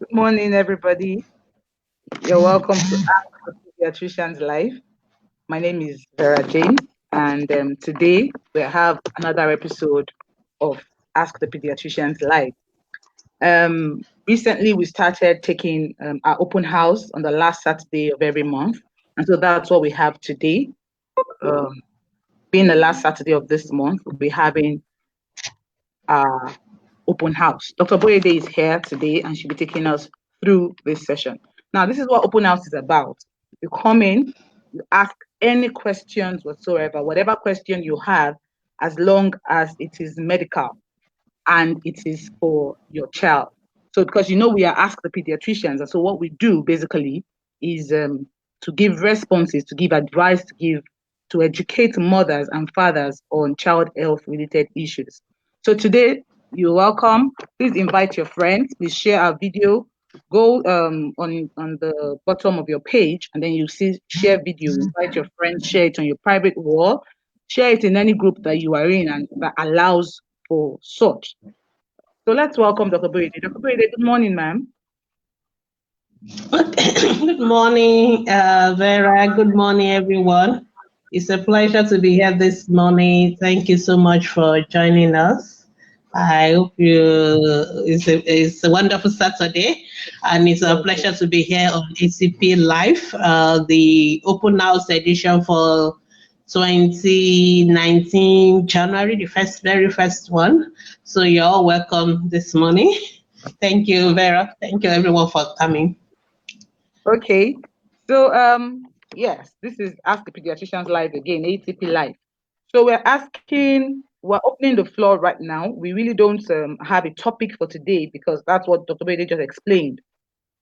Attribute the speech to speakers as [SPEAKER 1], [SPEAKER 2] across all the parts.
[SPEAKER 1] Good morning, everybody. You're welcome to Ask the Pediatrician's Live. My name is Vera James, and today we have another episode of Ask the Pediatrician's Live. Recently, we started taking our open house on the last Saturday of every month, and so that's what we have today. Um, Being the last Saturday of this month, we'll be having our open house. Dr. Boyede is here today, and she'll be taking us through this session. Now, this is what open house is about. You come in, you ask any questions whatsoever, whatever question you have, as long as it is medical and it is for your child. So, because we are Ask the Pediatricians, and so what we do basically is to give responses, to give advice, to educate mothers and fathers on child health related issues. So today, you're welcome. Please invite your friends. Please share our video. Go on the bottom of your page, and then you see share video. Invite your friends. Share it on your private wall. Share it in any group that you are in and that allows for such. So let's welcome Dr. Boyede. Dr. Boyede, good morning, ma'am.
[SPEAKER 2] Good morning, Vera. Good morning, everyone. It's a pleasure to be here this morning. Thank you so much for joining us. I hope it's a wonderful Saturday, and it's a pleasure to be here on ACP Live, the open house edition for 2019 January, the very first one. So you're all welcome this morning. Thank you, Vera. Thank you, everyone, for coming.
[SPEAKER 1] Okay. So yes, this is Ask the Pediatricians Live again, ATP Live. So we're opening the floor right now. We really don't have a topic for today because that's what Dr. Boyede just explained.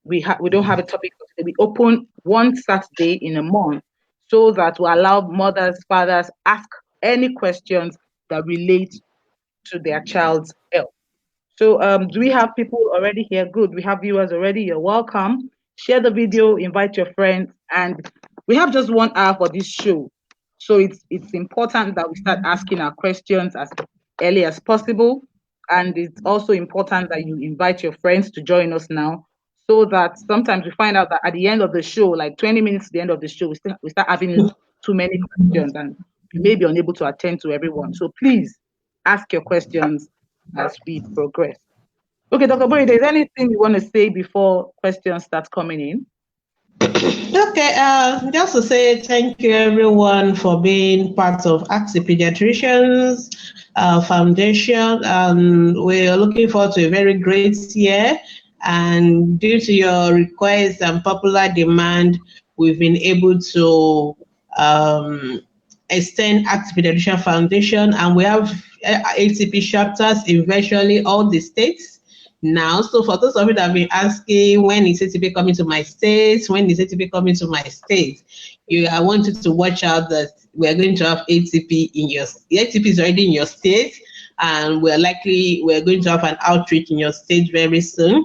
[SPEAKER 1] We don't have a topic for today. We open one Saturday in a month so that we allow mothers, fathers ask any questions that relate to their child's health. So do we have people already here? Good. We have viewers already. You're welcome. Share the video, invite your friends, and we have just 1 hour for this show. So it's important that we start asking our questions as early as possible. And it's also important that you invite your friends to join us now so that sometimes we find out that at the end of the show, like 20 minutes to the end of the show, we start having too many questions and we may be unable to attend to everyone. So please ask your questions as we progress. Okay, Dr. Boyede, is there anything you want to say before questions start coming in?
[SPEAKER 2] Okay, just to say thank you everyone for being part of Ask the Pediatricians Foundation. We're looking forward to a very great year, and due to your request and popular demand, we've been able to extend Ask the Pediatrician Foundation, and we have ATP chapters in virtually all the states now. So for those of you that have been asking, when is ATP coming to my state? When is ATP coming to my state? I want you to watch out that we're going to have ATP in the ATP is already in your state, and we're going to have an outreach in your state very soon.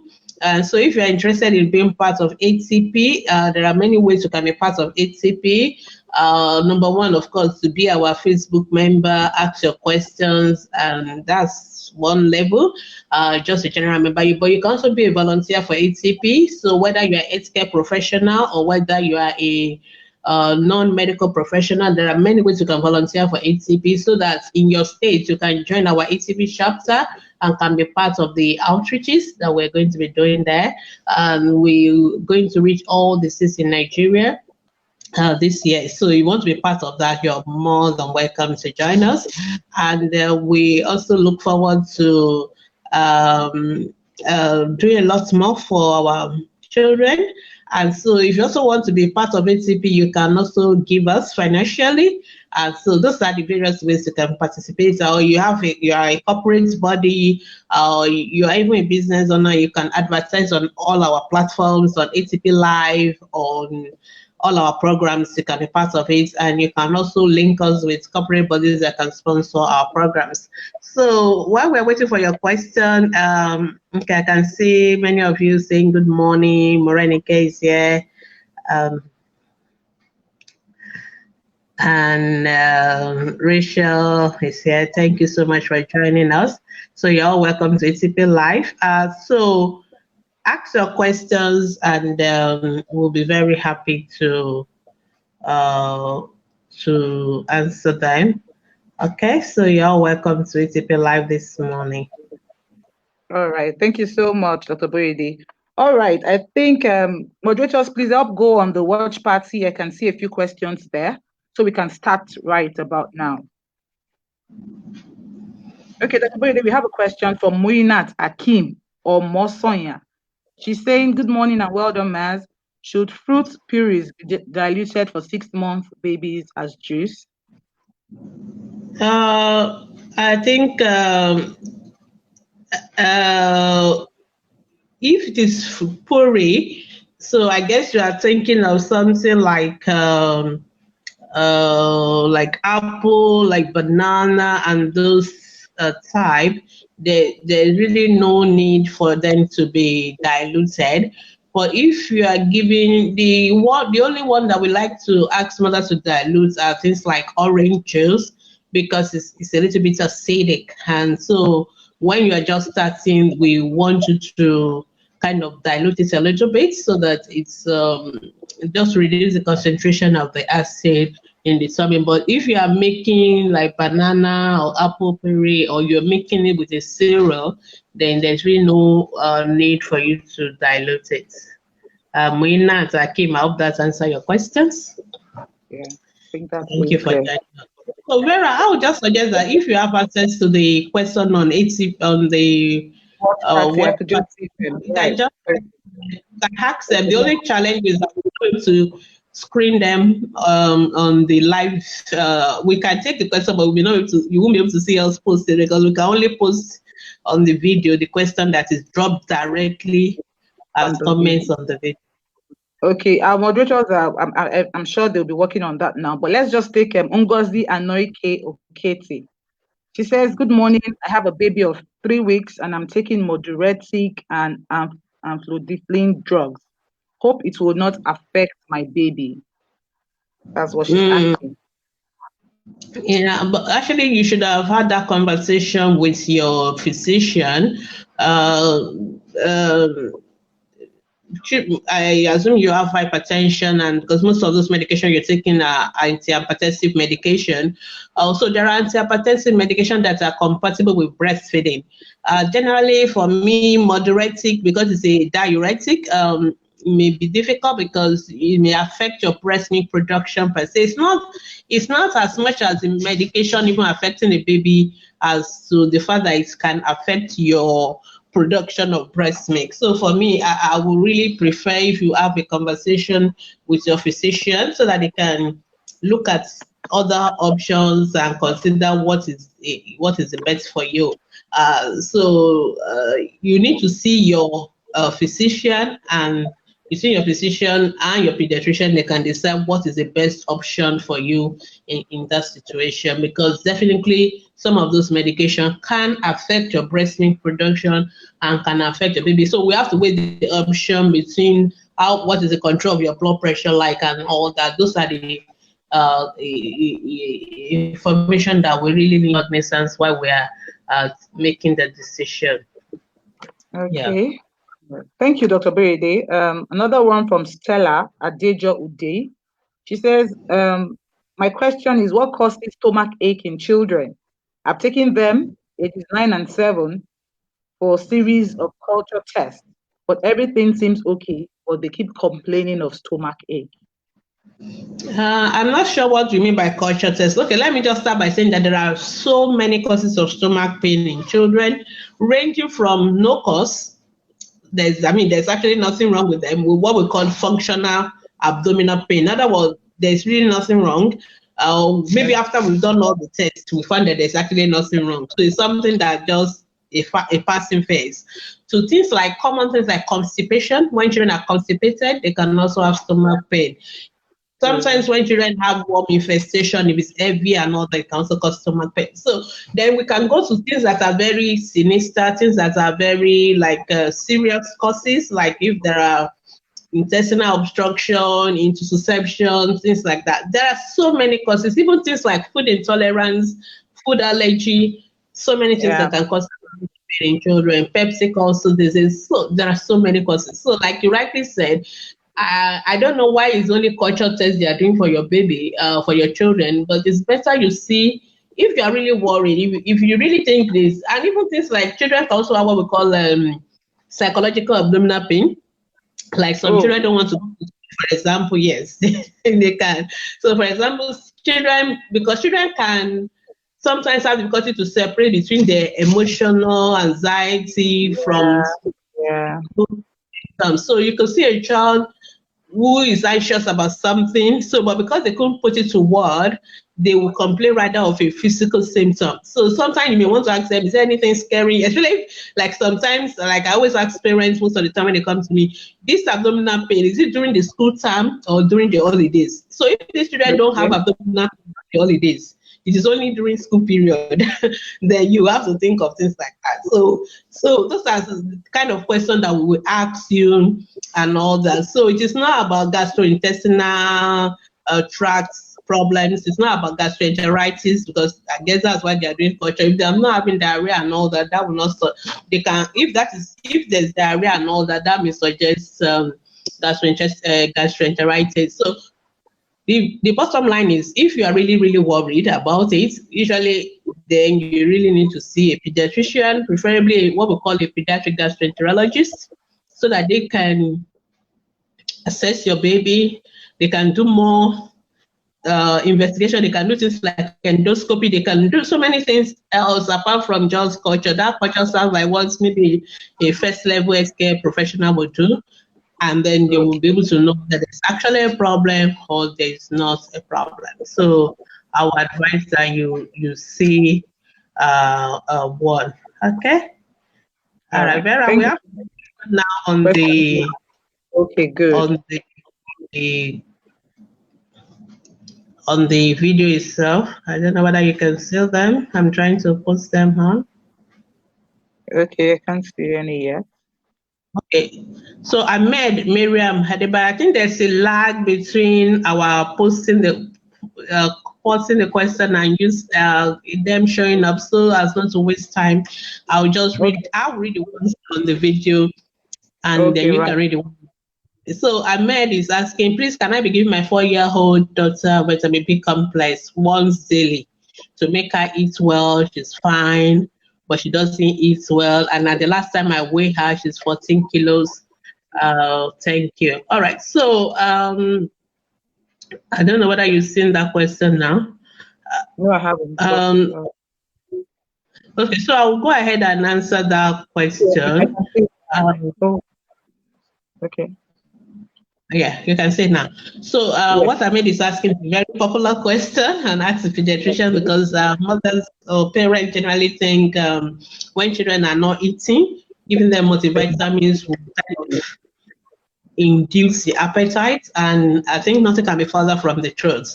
[SPEAKER 2] So if you're interested in being part of ATP, there are many ways you can be part of ATP. Number one, of course, to be our Facebook member, ask your questions, and that's one level, just a general member. But you can also be a volunteer for ATP. So whether you're a healthcare professional or whether you are a non-medical professional, there are many ways you can volunteer for ATP so that in your state you can join our ATP chapter and can be part of the outreaches that we're going to be doing there. We're going to reach all the states in Nigeria this year. So you want to be part of that, you're more than welcome to join us. And we also look forward to doing a lot more for our children. And so if you also want to be part of ATP, you can also give us financially. And so those are the various ways you can participate. Or you are a corporate body, or you are even a business owner, you can advertise on all our platforms, on ATP Live, on all our programs. You can be part of it, and you can also link us with corporate bodies that can sponsor our programs. So while we're waiting for your question, okay, I can see many of you saying good morning. Morenike is here. And Rachel is here. Thank you so much for joining us. So you're all welcome to ATP Live. So ask your questions, and we'll be very happy uh, to answer them. Okay, so you're welcome to ATP Live this morning.
[SPEAKER 1] All right. Thank you so much, Dr. Boyede. All right. I think moderators, please help go on the watch party. I can see a few questions there, so we can start right about now. Okay, Dr. Boyede, we have a question from Muinat Akim or Mosonya. She's saying, good morning and well done, Maz. Should fruit purees be diluted for 6-month babies as juice?
[SPEAKER 2] I think if it is puree, so I guess you are thinking of something like apple, like banana, and those type. There's really no need for them to be diluted. But if you are giving the only one that we like to ask mothers to dilute are things like orange juice, because it's a little bit acidic, and so when you are just starting, we want you to kind of dilute it a little bit so that it's just reduce the concentration of the acid in the tummy. But if you are making like banana or apple puree, or you're making it with a cereal, then there's really no need for you to dilute it. Muina and Akim, I hope that answers your questions.
[SPEAKER 1] Yeah, I think that's
[SPEAKER 2] Thank you for that. So Vera, I would just suggest that if you have access to the question on the web, just ask them. The only challenge is that we're going to screen them on the live. We can take the question, but you won't be able to see us post it, because we can only post on the video the question that is dropped directly as comments on the video.
[SPEAKER 1] Okay, our moderators I'm sure they'll be working on that now. But let's just take Ngozi Anoike Oketi. She says, good morning. I have a baby of 3 weeks and I'm taking Moduretiq and amlodipine drugs. Hope it will not affect my baby. That's what she's asking.
[SPEAKER 2] Yeah, but actually you should have had that conversation with your physician. I assume you have hypertension, and because most of those medication you're taking are antihypertensive medication. Also, there are antihypertensive medication that are compatible with breastfeeding. Generally, for me, Moduretiq, because it's a diuretic, may be difficult because it may affect your breast milk production per se. It's not as much as the medication even affecting the baby as to the fact that it can affect your production of breast milk. So for me, I would really prefer if you have a conversation with your physician so that they can look at other options and consider what is the best for you. So you need to see your physician, and between your physician and your pediatrician, they can decide what is the best option for you in that situation, because definitely some of those medications can affect your breast milk production and can affect your baby. So we have to weigh the option between what is the control of your blood pressure like and all that. Those are the information that we really need to make sense while we are making the decision.
[SPEAKER 1] Okay. Yeah. Thank you, Dr. Boyede. Another one from Stella Adejo Ude. She says, my question is, what causes stomach ache in children? I've taken them, ages 9 and 7, for a series of culture tests, but everything seems okay, but they keep complaining of stomach ache.
[SPEAKER 2] I'm not sure what you mean by culture test. Okay, let me just start by saying that there are so many causes of stomach pain in children, ranging from no cause. There's actually nothing wrong with them, with what we call functional abdominal pain. In other words, there's really nothing wrong. Maybe after we've done all the tests, we find that there's actually nothing wrong. So it's something that just a passing phase. So common things like constipation. When children are constipated, they can also have stomach pain. Sometimes when children have worm infestation, if it's heavy and all that, it can also cause stomach pain. So then we can go to things that are very sinister, things that are very serious causes, like if there are intestinal obstruction, intussusception, things like that. There are so many causes, even things like food intolerance, food allergy, so many things that can cause pain in children, Pepsi causes disease. So there are so many causes. So like you rightly said, I don't know why it's only culture tests they are doing for your baby, for your children, but it's better you see if you are really worried, if you really think this, and even things like children can also have what we call psychological abdominal pain. Like some
[SPEAKER 1] Oh,
[SPEAKER 2] children don't want to go to school, for example, yes, they can. So, for example, children, because children can sometimes have difficulty to separate between their emotional anxiety from
[SPEAKER 1] yeah, yeah.
[SPEAKER 2] so you can see a child who is anxious about something. So, but because they couldn't put it to word, they will complain rather of a physical symptom. So sometimes you may want to ask them, is there anything scary? Especially like sometimes, like I always ask parents most of the time when they come to me, this abdominal pain, is it during the school term or during the holidays? So if these children don't have
[SPEAKER 1] Okay.
[SPEAKER 2] abdominal pain during the holidays, it is only during school period, then you have to think of things like that. So those are the kind of question that we will ask you and all that. So it is not about gastrointestinal tract problems. It's not about gastroenteritis because I guess that's why they are doing culture. If they are not having diarrhea and all that, that will not stop. They can, if there's diarrhea and all that, that may suggest gastroenteritis. So the bottom line is if you are really, really worried about it, usually then you really need to see a pediatrician, preferably what we call a pediatric gastroenterologist, so that they can assess your baby. They can do more investigation. They can do things like endoscopy. They can do so many things else apart from just culture. That culture sounds like what maybe a first level healthcare professional would do, and then they will be able to know that there's actually a problem or there's not a problem. So I would advise that you see one. Okay. All
[SPEAKER 1] All
[SPEAKER 2] right,
[SPEAKER 1] right.
[SPEAKER 2] Vera, we
[SPEAKER 1] Thank you.
[SPEAKER 2] have now on
[SPEAKER 1] Question. Okay, good.
[SPEAKER 2] on the on the video itself. I don't know whether you can see them. I'm trying to post them on.
[SPEAKER 1] Okay, I can't see any yet.
[SPEAKER 2] Okay. So Ahmed, Miriam, Hadiba, I think there's a lag between our uh, posting the question and use them showing up. So as not to waste time,
[SPEAKER 1] Okay.
[SPEAKER 2] I'll read the ones on the video and then
[SPEAKER 1] Okay,
[SPEAKER 2] you
[SPEAKER 1] right.
[SPEAKER 2] can read the one. So Ahmed is asking, please, can I be giving my 4-year-old daughter vitamin B complex once daily to make her eat well? She's fine, but she doesn't eat well. And at the last time I weighed her, she's 14 kilos. Thank you. All right. So I don't know whether you've seen that question now.
[SPEAKER 1] No, I haven't. But
[SPEAKER 2] Um, okay, so I'll go ahead and answer that
[SPEAKER 1] yeah, I
[SPEAKER 2] question.
[SPEAKER 1] can see.
[SPEAKER 2] Um,
[SPEAKER 1] Oh, okay.
[SPEAKER 2] Yeah, you can say now. So
[SPEAKER 1] Yes.
[SPEAKER 2] what Ahmed is asking is a very popular question and ask the pediatrician
[SPEAKER 1] Okay.
[SPEAKER 2] because mothers or parents generally think when children are not eating, giving them multivitamins will kind of induce the appetite, and I think nothing can be further from the truth.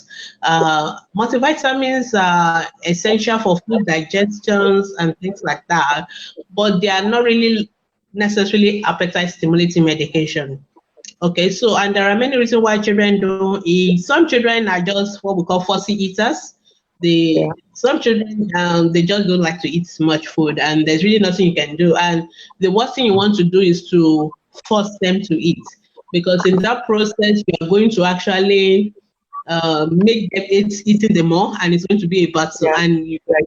[SPEAKER 2] Multivitamins are essential for food digestions and things like that, but they are not really necessarily appetite stimulating medication. Okay, so and there are many reasons why children don't eat. Some children are just what we call fussy eaters.
[SPEAKER 1] Yeah.
[SPEAKER 2] Some children they just don't like to eat much food, and there's really nothing you can do. And the worst thing you want to do is to force them to eat, because in that process you are going to actually make them eating the more, and it's going to be a battle,
[SPEAKER 1] Yeah.
[SPEAKER 2] and you are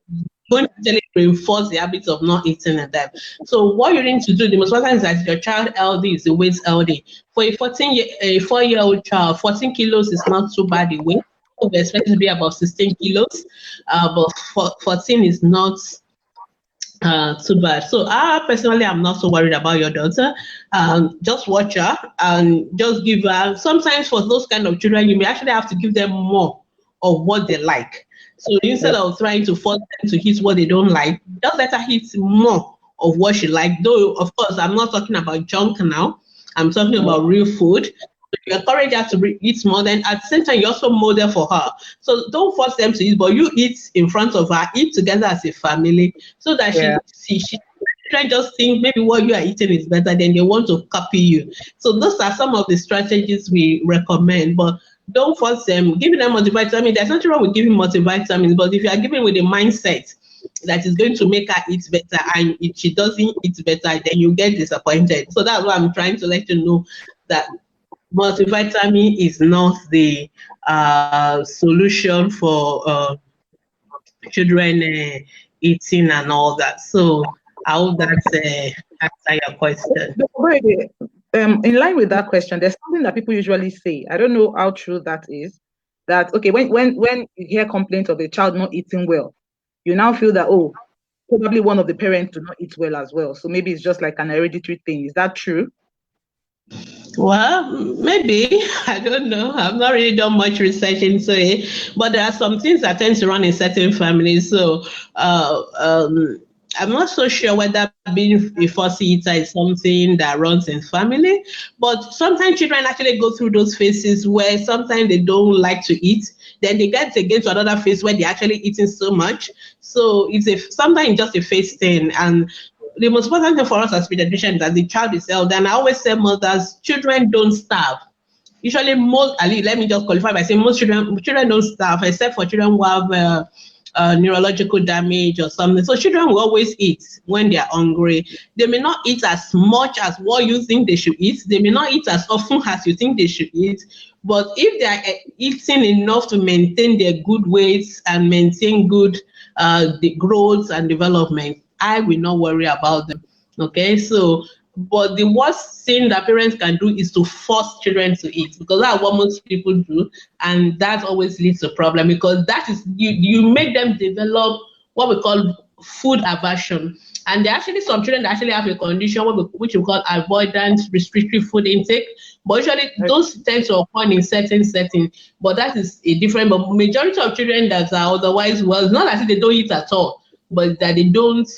[SPEAKER 2] going to actually reinforce the habit of not eating at them. So what you need to do, the most important is that your child healthy is the weight healthy. For a 4-year-old child, 14 kilos is not too bad a weight. We expect it to be about 16 kilos, but 14 is not too bad. So I personally am not so worried about your daughter. Just watch her and just give her. Sometimes for those kind of children, you may actually have to give them more of what they like. So
[SPEAKER 1] Yeah.
[SPEAKER 2] instead of trying to force them to eat what they don't like, just let her eat more of what she likes. Though, of course, I'm not talking about junk now. I'm talking about real food. You encourage her to eat more, then at the same time, you also model for her. So don't force them to eat, but you eat in front of her, eat together as a family, so that
[SPEAKER 1] Yeah.
[SPEAKER 2] she can just think maybe what you are eating is better, then they want to copy you. So those are some of the strategies we recommend, but don't force them. Giving them multivitamin, there's nothing wrong with giving multivitamins, but if you are giving with a mindset that is going to make her eat better, and if she doesn't eat better, then you get disappointed. So that's why I'm trying to let you know that multivitamin is not the solution for children eating and all that. So I hope that's answer your question.
[SPEAKER 1] In line with that question, there's something that people usually say. I don't know how true that is. That okay, when you hear complaints of a child not eating well, you now feel that probably one of the parents do not eat well as well. So maybe it's just like an hereditary thing. Is that true?
[SPEAKER 2] Well, maybe. I don't know. I've not really done much research into it, but there are some things that tend to run in certain families. So I'm not so sure whether being a fussy eater is something that runs in family, but sometimes children actually go through those phases where sometimes they don't like to eat. Then they get again to another phase where they're actually eating so much. So sometimes just a phase thing. And the most important thing for us as pediatricians is that the child is healthy. And I always say mothers, children don't starve. Usually let me just qualify by saying most children don't starve, except for children who have neurological damage or something. So children will always eat when they are hungry. They may not eat as much as what you think they should eat. They may not eat as often as you think they should eat. But if they are eating enough to maintain their good weights and maintain good the growth and development, I will not worry about them. Okay, so but the worst thing that parents can do is to force children to eat, because that's what most people do, and that always leads to problem, because that is you make them develop what we call food aversion. And there are actually some children that actually have a condition which we call avoidant restrictive food intake. But usually those tend to occur in certain settings. But that is a different. But majority of children that are otherwise well, it's not as if they don't eat at all, but that they don't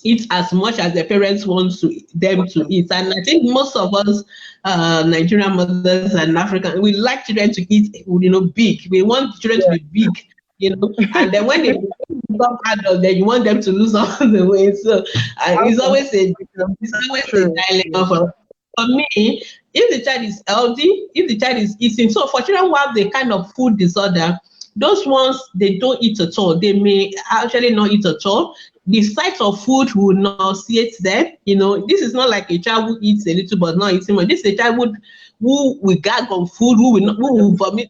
[SPEAKER 2] eat as much as their parents want them to eat. And I think most of us Nigerian mothers and African, we like children to eat, big. We want children to be big. And then when they become adults, then you want them to lose all the weight. So it's always a dilemma for me. If the child is healthy, if the child is eating, so for children who have the kind of food disorder, those ones, they don't eat at all. They may actually not eat at all. The sight of food will nauseate them. This is not like a child who eats a little but not eating much. This is a child who will gag on food, who will vomit.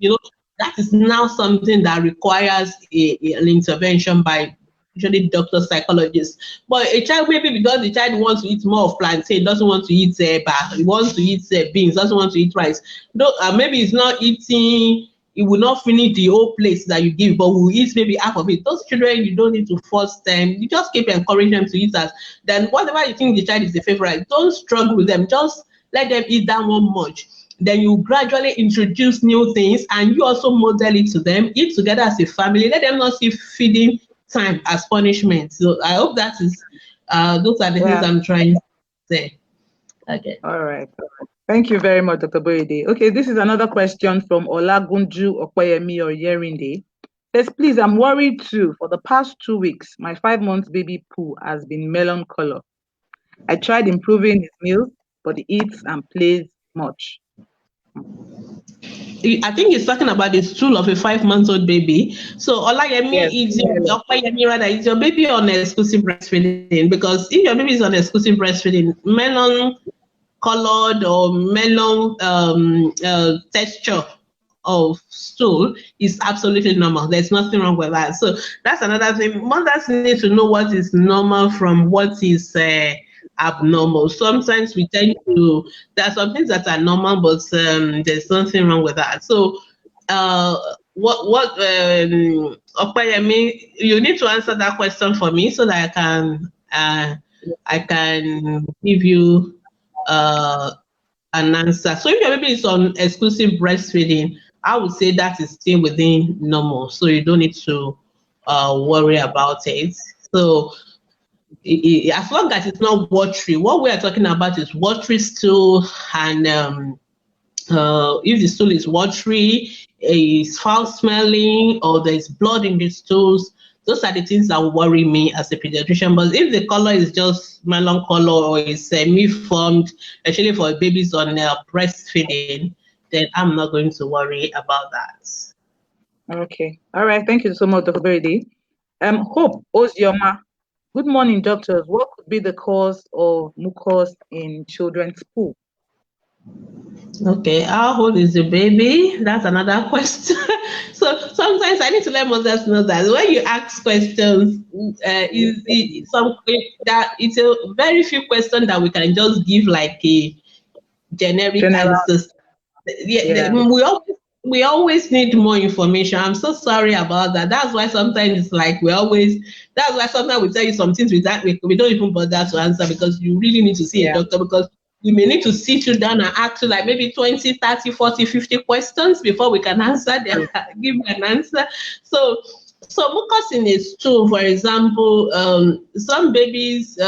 [SPEAKER 2] That is now something that requires an intervention by usually doctor, psychologists. But a child, maybe because the child wants to eat more of plantain, doesn't want to eat he wants to eat beans, doesn't want to eat rice. Maybe it's not eating. It will not finish the whole plate that you give, but will eat maybe half of it. Those children, you don't need to force them. You just keep encouraging them to eat that. Then whatever you think the child is the favorite, don't struggle with them. Just let them eat that one much. Then you gradually introduce new things, and you also model it to them. Eat together as a family. Let them not see feeding time as punishment. So I hope that is those are the things I'm trying to say. Okay.
[SPEAKER 1] All right. Thank you very much, Dr. Boyede. Okay, this is another question from Olagunju Okoyemi or Yerinde. Says, please, I'm worried too. For the past 2 weeks, my 5-month baby poo has been melon color. I tried improving his meals, but he eats and plays much.
[SPEAKER 2] I think he's talking about the stool of a 5-month-old baby. So Olayemi, is your baby on exclusive breastfeeding? Because if your baby is on exclusive breastfeeding, melon colored or melon texture of stool is absolutely normal. There's nothing wrong with that. So that's another thing. Mothers need to know what is normal from what is abnormal. Sometimes we tend to, there are some things that are normal, but there's nothing wrong with that. So Okpayemi, you need to answer that question for me so that I can give you an answer. So if your baby is on exclusive breastfeeding, I would say that is still within normal, so you don't need to worry about it. So as long as it's not watery, what we are talking about is watery stool, and if the stool is watery, is foul smelling, or there's blood in the stools, those are the things that will worry me as a pediatrician. But if the color is just melon color or is semi-formed, especially for babies on breastfeeding, then I'm not going to worry about that.
[SPEAKER 1] Okay. All right. Thank you so much, Dr. Boyede. Hope Ozioma. Good morning, doctors. What could be the cause of mucus in children's poo?
[SPEAKER 2] Okay, how old is the baby? That's another question. So sometimes I need to let mothers know that when you ask questions, that it's a very few questions that we can just give like a generic
[SPEAKER 1] General,
[SPEAKER 2] answers. Yeah,
[SPEAKER 1] yeah,
[SPEAKER 2] we always need more information. I'm so sorry about that. That's why sometimes it's like that's why sometimes we tell you some things we don't even bother to answer because you really need to see a
[SPEAKER 1] yeah,
[SPEAKER 2] doctor because we may need to sit you down and ask you like maybe 20, 30, 40, 50 questions before we can answer them,
[SPEAKER 1] true.
[SPEAKER 2] give you an answer. So mucus in a stool, for example, some babies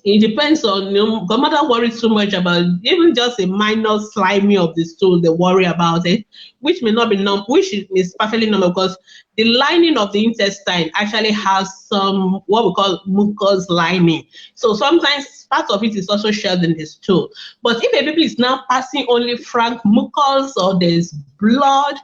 [SPEAKER 2] it depends on, the mother worries too much about even just a minor slimy of the stool, they worry about it, which may not be normal, which is perfectly normal because the lining of the intestine actually has some what we call mucus lining. So sometimes part of it is also shared in the stool. But if a baby is now passing only frank mucus or there's blood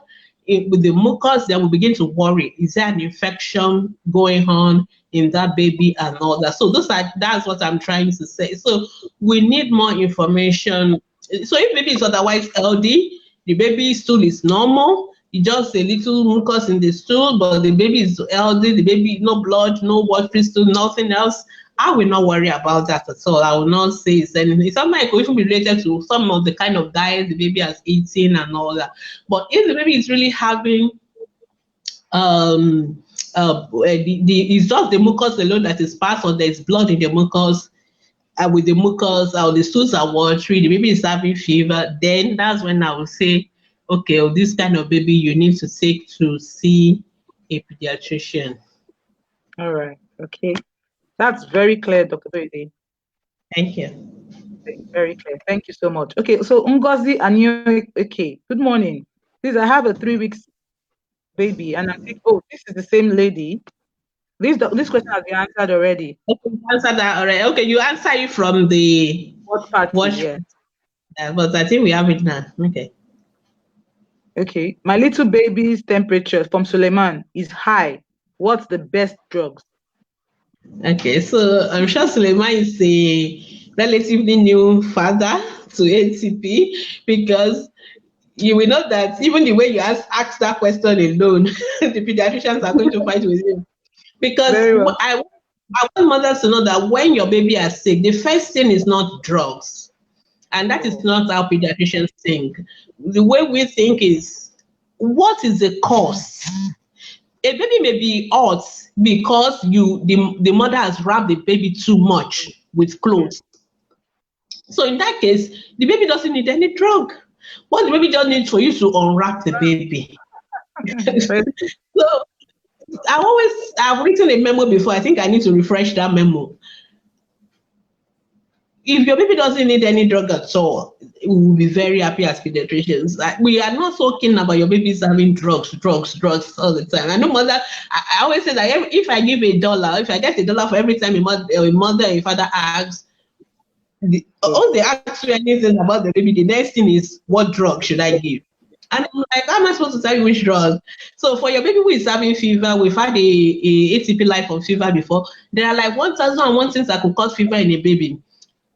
[SPEAKER 2] with the mucus, then we begin to worry. Is there an infection going on in that baby and all that? So that's what I'm trying to say. So we need more information. So if baby is otherwise healthy, the baby stool is normal, it's just a little mucus in the stool, but the baby is healthy, the baby no blood, no watery stool, nothing else, I will not worry about that at all. I will not say it's anything. Sometimes it could even be related to some of the kind of diet the baby has eaten and all that. But if the baby is really having it's just the mucus alone that is passed, or there's blood in the mucus, with the mucus or the stools are watery, the baby is having fever, then that's when I will say, okay, this kind of baby you need to take to see a pediatrician.
[SPEAKER 1] All right. Okay. That's very clear, Dr. Doide.
[SPEAKER 2] Thank you.
[SPEAKER 1] Very clear. Thank you so much. Okay, so Ngozi Anyo, okay, good morning. Please, I have a 3 weeks baby, and I'm thinking, oh, this is the same lady. This question has been answered already.
[SPEAKER 2] Okay, you answered that already. Okay, you answer it from the
[SPEAKER 1] What party?
[SPEAKER 2] watch,
[SPEAKER 1] Yeah.
[SPEAKER 2] but I think we have it now. Okay.
[SPEAKER 1] Okay. My little baby's temperature from Suleiman is high. What's the best drugs?
[SPEAKER 2] Okay, so I'm sure Suleiman is a relatively new father to ATP because you will know that even the way you ask that question alone, the pediatricians are going to fight with you. Because
[SPEAKER 1] Very well.
[SPEAKER 2] I want mothers to know that when your baby is sick, the first thing is not drugs. And that is not how pediatricians think. The way we think is, what is the cause? A baby may be hot because the mother has wrapped the baby too much with clothes. So in that case, the baby doesn't need any drug. What the baby just needs for you to unwrap the baby. So I've written a memo before. I think I need to refresh that memo. If your baby doesn't need any drug at all, we will be very happy as pediatricians. We are not so keen about your babies having drugs all the time. I know mother, I always say that if I give $1, if I get $1 for every time a mother or a father asks, all they ask you anything about the baby, the next thing is, what drug should I give? And I'm like, how am I supposed to tell you which drug? So for your baby who is having fever, we've had a ATP life of fever before. There are like 1,001 things that could cause fever in a baby.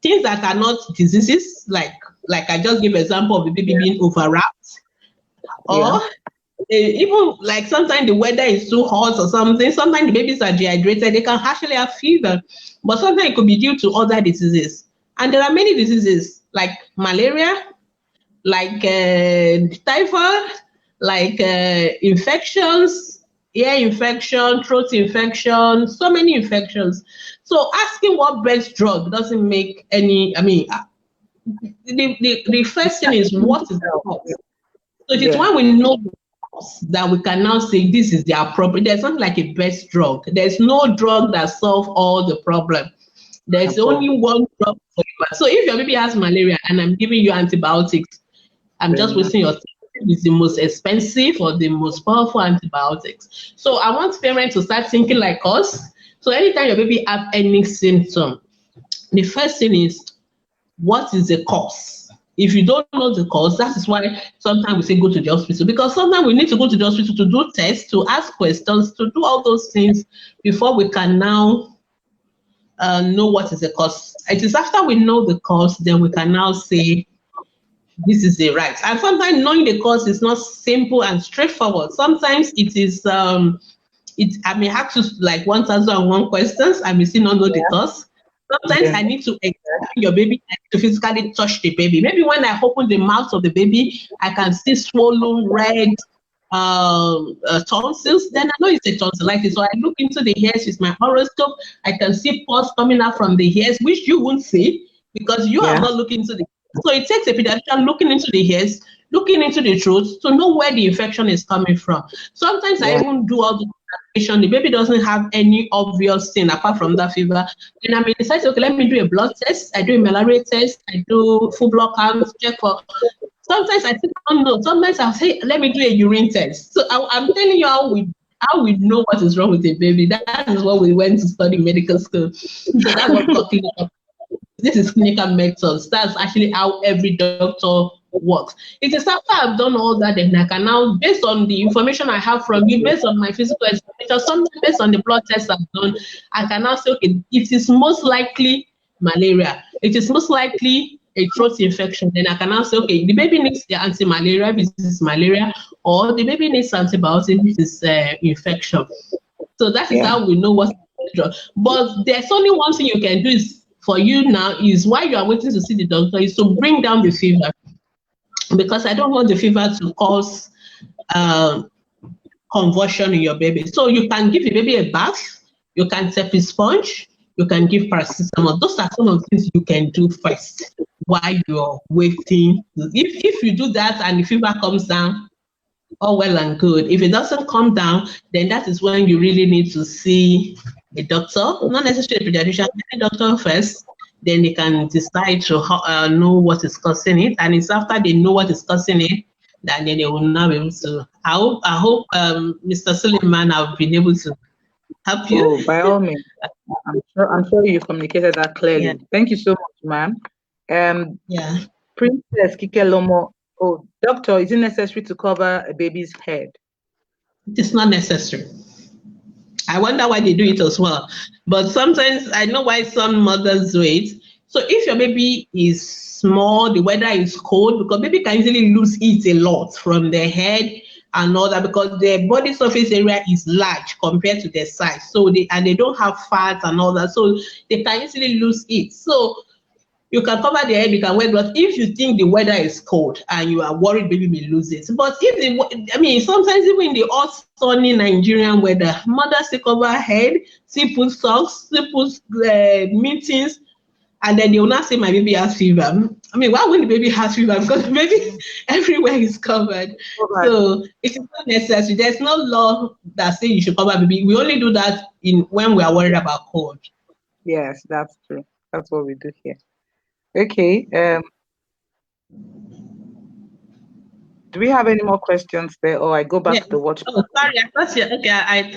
[SPEAKER 2] Things that are not diseases, like I just gave example of the baby being overwrapped, or even like sometimes the weather is too hot or something. Sometimes the babies are dehydrated, they can actually have fever, but sometimes it could be due to other diseases. And there are many diseases like malaria, like typhoid, like infections, ear infection, throat infection, so many infections. So asking what best drug doesn't make any, the first thing is, what is the cause? So it is when we know the cause that we can now say this is the appropriate. There's not like a best drug. There's no drug that solves all the problem. There's only one drug for you. So if your baby has malaria and I'm giving you antibiotics, I'm just wasting your time. It's the most expensive or the most powerful antibiotics. So I want parents to start thinking like us. So anytime your baby have any symptom, the first thing is, what is the cause? If you don't know the cause, that is why sometimes we say go to the hospital, because sometimes we need to go to the hospital to do tests, to ask questions, to do all those things before we can now know what is the cause. It is after we know the cause, then we can now say this is the right. And sometimes knowing the cause is not simple and straightforward. Sometimes it is I may have to like 1,001 questions. I may still not know the cause. Sometimes I need to examine your baby to physically touch the baby. Maybe when I open the mouth of the baby, I can see swollen red tonsils. Then I know it's a tonsillitis. So I look into the hairs with my horoscope. I can see pus coming out from the hairs, which you won't see because you are not looking into the. So it takes a pediatrician looking into the hairs, looking into the throat to know where the infection is coming from. Sometimes I even do all the the baby doesn't have any obvious thing apart from that fever. Then I may decide, okay, let me do a blood test. I do a malaria test. I do full blood count, check for. Sometimes I think, oh no. Sometimes I'll say, let me do a urine test. So I'm telling you how we know what is wrong with the baby. That is what we went to study medical school. So that's what clinical. This is clinical methods. That's actually how every doctor works. It is after I've done all that, then I can now, based on the information I have from you, based on my physical examination, sometimes based on the blood tests I've done, I can now say, okay, it is most likely malaria. It is most likely a throat infection. Then I can now say, okay, the baby needs the anti-malaria, this is malaria, or the baby needs antibiotic, this is infection. So that is how we know what's the drug. But there's only one thing you can do is for you now is while you are waiting to see the doctor is to bring down the fever, because I don't want the fever to cause convulsion in your baby. So you can give the baby a bath, you can tap a sponge, you can give paracetamol. Those are some of the things you can do first while you're waiting. If you do that and the fever comes down, all well and good. If it doesn't come down, then that is when you really need to see a doctor, not necessarily a pediatrician, a doctor first. Then they can decide to know what is causing it. And it's after they know what is causing it, that then they will now be able to. I hope Mr. Suleiman, I've been able to help you.
[SPEAKER 1] Oh, by all means. I'm sure you communicated that clearly. Yeah. Thank you so much, ma'am. Princess Kikelomo. Oh, doctor, is it necessary to cover a baby's head?
[SPEAKER 2] It's not necessary. I wonder why they do it as well. But sometimes I know why some mothers do it. So if your baby is small, the weather is cold, because baby can easily lose heat a lot from their head and all that, because their body surface area is large compared to their size. So they don't have fat and all that. So they can easily lose heat. So you can cover the head, you can wear gloves if you think the weather is cold and you are worried baby may lose it. But sometimes even in the hot, sunny Nigerian weather, mothers still cover head, still put socks, still put mittens, and then they will not say my baby has fever. Why would the baby have fever? Because the baby everywhere is covered. Okay. So it is not necessary. There's no law that says you should cover baby. We only do that when we are worried about cold.
[SPEAKER 1] Yes, that's true. That's what we do here. Okay. Do we have any more questions there, or I go back to the watch?
[SPEAKER 2] Oh, sorry, I thought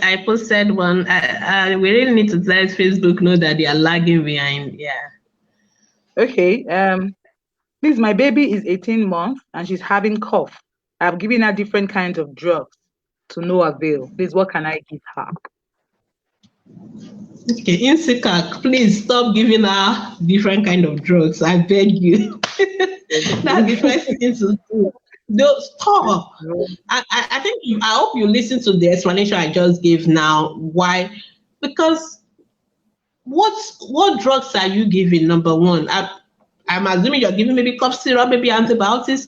[SPEAKER 2] I posted one. We really need to let Facebook know that they are lagging behind. Yeah.
[SPEAKER 1] Okay. Please, my baby is 18 months and she's having cough. I've given her different kinds of drugs to no avail. Please, what can I give her?
[SPEAKER 2] Okay, Insicac, please stop giving her different kind of drugs. I beg you. That's the first thing to do. Don't stop. I hope you listen to the explanation I just gave now. Why? Because what drugs are you giving? Number one, I'm assuming you're giving maybe cough syrup, maybe antibiotics.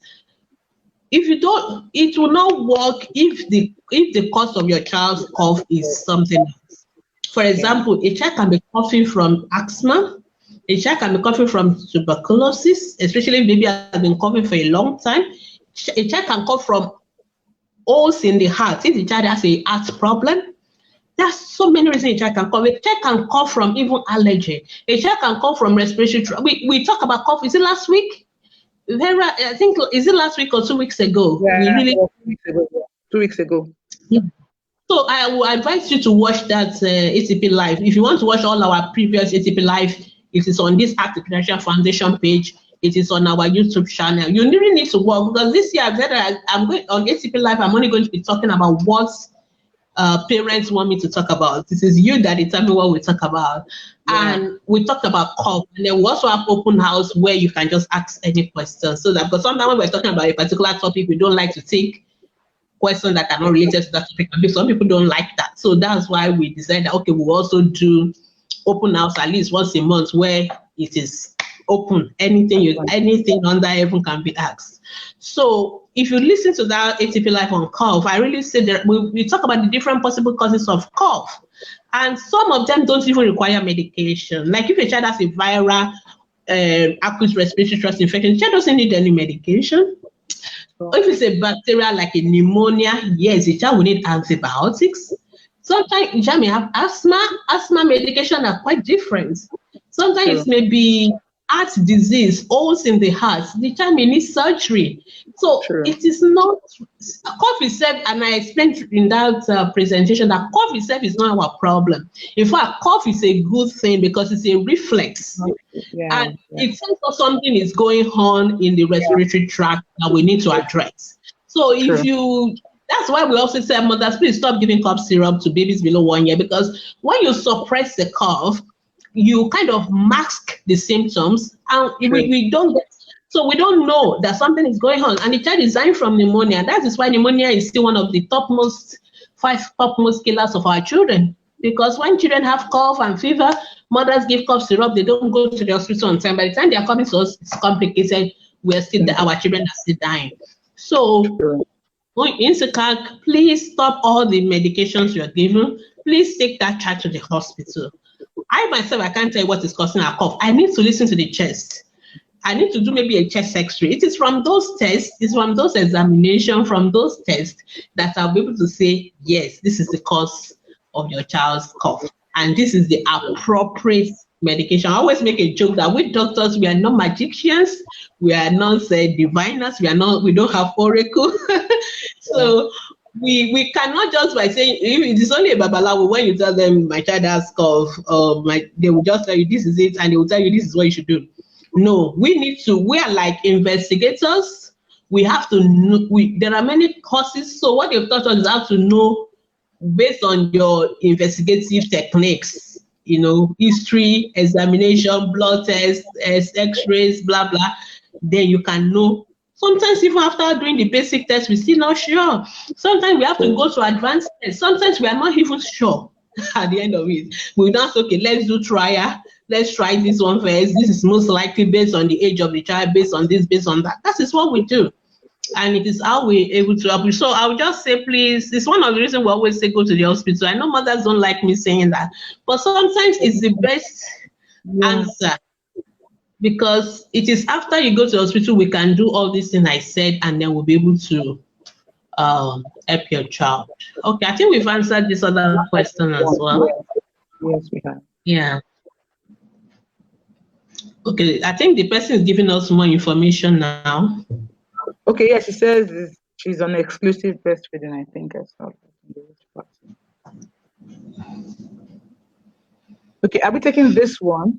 [SPEAKER 2] If you don't, it will not work if the cause of your child's cough is something else. For example, a child can be coughing from asthma. A child can be coughing from tuberculosis, especially if baby has been coughing for a long time. A child can cough from holes in the heart. If the child has a heart problem, there's so many reasons a child can cough. A child can cough from even allergy. A child can cough from respiratory. We talk about cough. Is it last week? I think, is it last week or 2 weeks ago?
[SPEAKER 1] Yeah, 2 weeks ago.
[SPEAKER 2] Yeah. So I will advise you to watch that ATP Live. If you want to watch all our previous ATP Live, it is on this Ask the Pediatrician Foundation page. It is on our YouTube channel. You really need to work, because this year I've said that I'm going on ATP Live. I'm only going to be talking about what parents want me to talk about. This is you that determine what we talk about.
[SPEAKER 1] Yeah.
[SPEAKER 2] And we talked about cough, and then we also have open house where you can just ask any questions. So that, because sometimes when we're talking about a particular topic, we don't like to take questions that are not related to that topic. Some people don't like that. So that's why we decided that, okay, we'll also do open house at least once a month where it is open. Anything under heaven can be asked. So if you listen to that ATP Live on cough, I really say that we talk about the different possible causes of cough. And some of them don't even require medication. Like if a child has a viral acute respiratory tract infection, the child doesn't need any medication. If it's a bacteria like a pneumonia, yes, the child will need antibiotics. Sometimes the child may have asthma. Asthma medication are quite different. Sometimes it may be heart disease, holes in the heart. The child may need surgery. So it is not, cough itself, and I explained in that presentation that cough itself is not our problem. In fact, cough is a good thing because it's a reflex. And it tells us something is going on in the respiratory tract that we need to address. So if you, that's why we also say, mothers, please stop giving cough syrup to babies below 1 year, because when you suppress the cough, you kind of mask the symptoms, and we don't get, so we don't know that something is going on, and the child is dying from pneumonia. That is why pneumonia is still one of the five topmost killers of our children, because when children have cough and fever, mothers give cough syrup, they don't go to the hospital on time. By the time they are coming to us, it's complicated. We're still our children are still dying. So INSECAC, please stop all the medications you're given. Please take that child to the hospital. I myself, I can't tell you what is causing our cough. I need to listen to the chest. I need to do maybe a chest X-ray. It is from those tests, it's from those examinations, from those tests that I'll be able to say, yes, this is the cause of your child's cough, and this is the appropriate medication. I always make a joke that we doctors, we are not magicians, we are not diviners, we don't have oracle. So we cannot just by saying, if it is only a babalawo, when you tell them my child has cough, they will just tell you this is it, and they will tell you this is what you should do. No, we are like investigators. We have to know, there are many causes. So what they've taught us is how to know based on your investigative techniques, history, examination, blood tests, x-rays, blah, blah. Then you can know. Sometimes even after doing the basic test, we're still not sure. Sometimes we have to go to advanced tests. Sometimes we are not even sure at the end of it. We don't say, okay, let's do trial. Let's try this one first. This is most likely based on the age of the child, based on this, based on that. That is what we do. And it is how we're able to help you. So I would just say, please, it's one of the reasons we always say go to the hospital. I know mothers don't like me saying that, but sometimes it's the best answer. Because it is after you go to the hospital, we can do all these things I said, and then we'll be able to help your child. Okay, I think we've answered this other question as well.
[SPEAKER 1] Yes, we have.
[SPEAKER 2] Yeah. Okay, I think the person is giving us more information now.
[SPEAKER 1] Okay, yeah, she says she's on exclusive breastfeeding, I think. Okay, are we taking this one?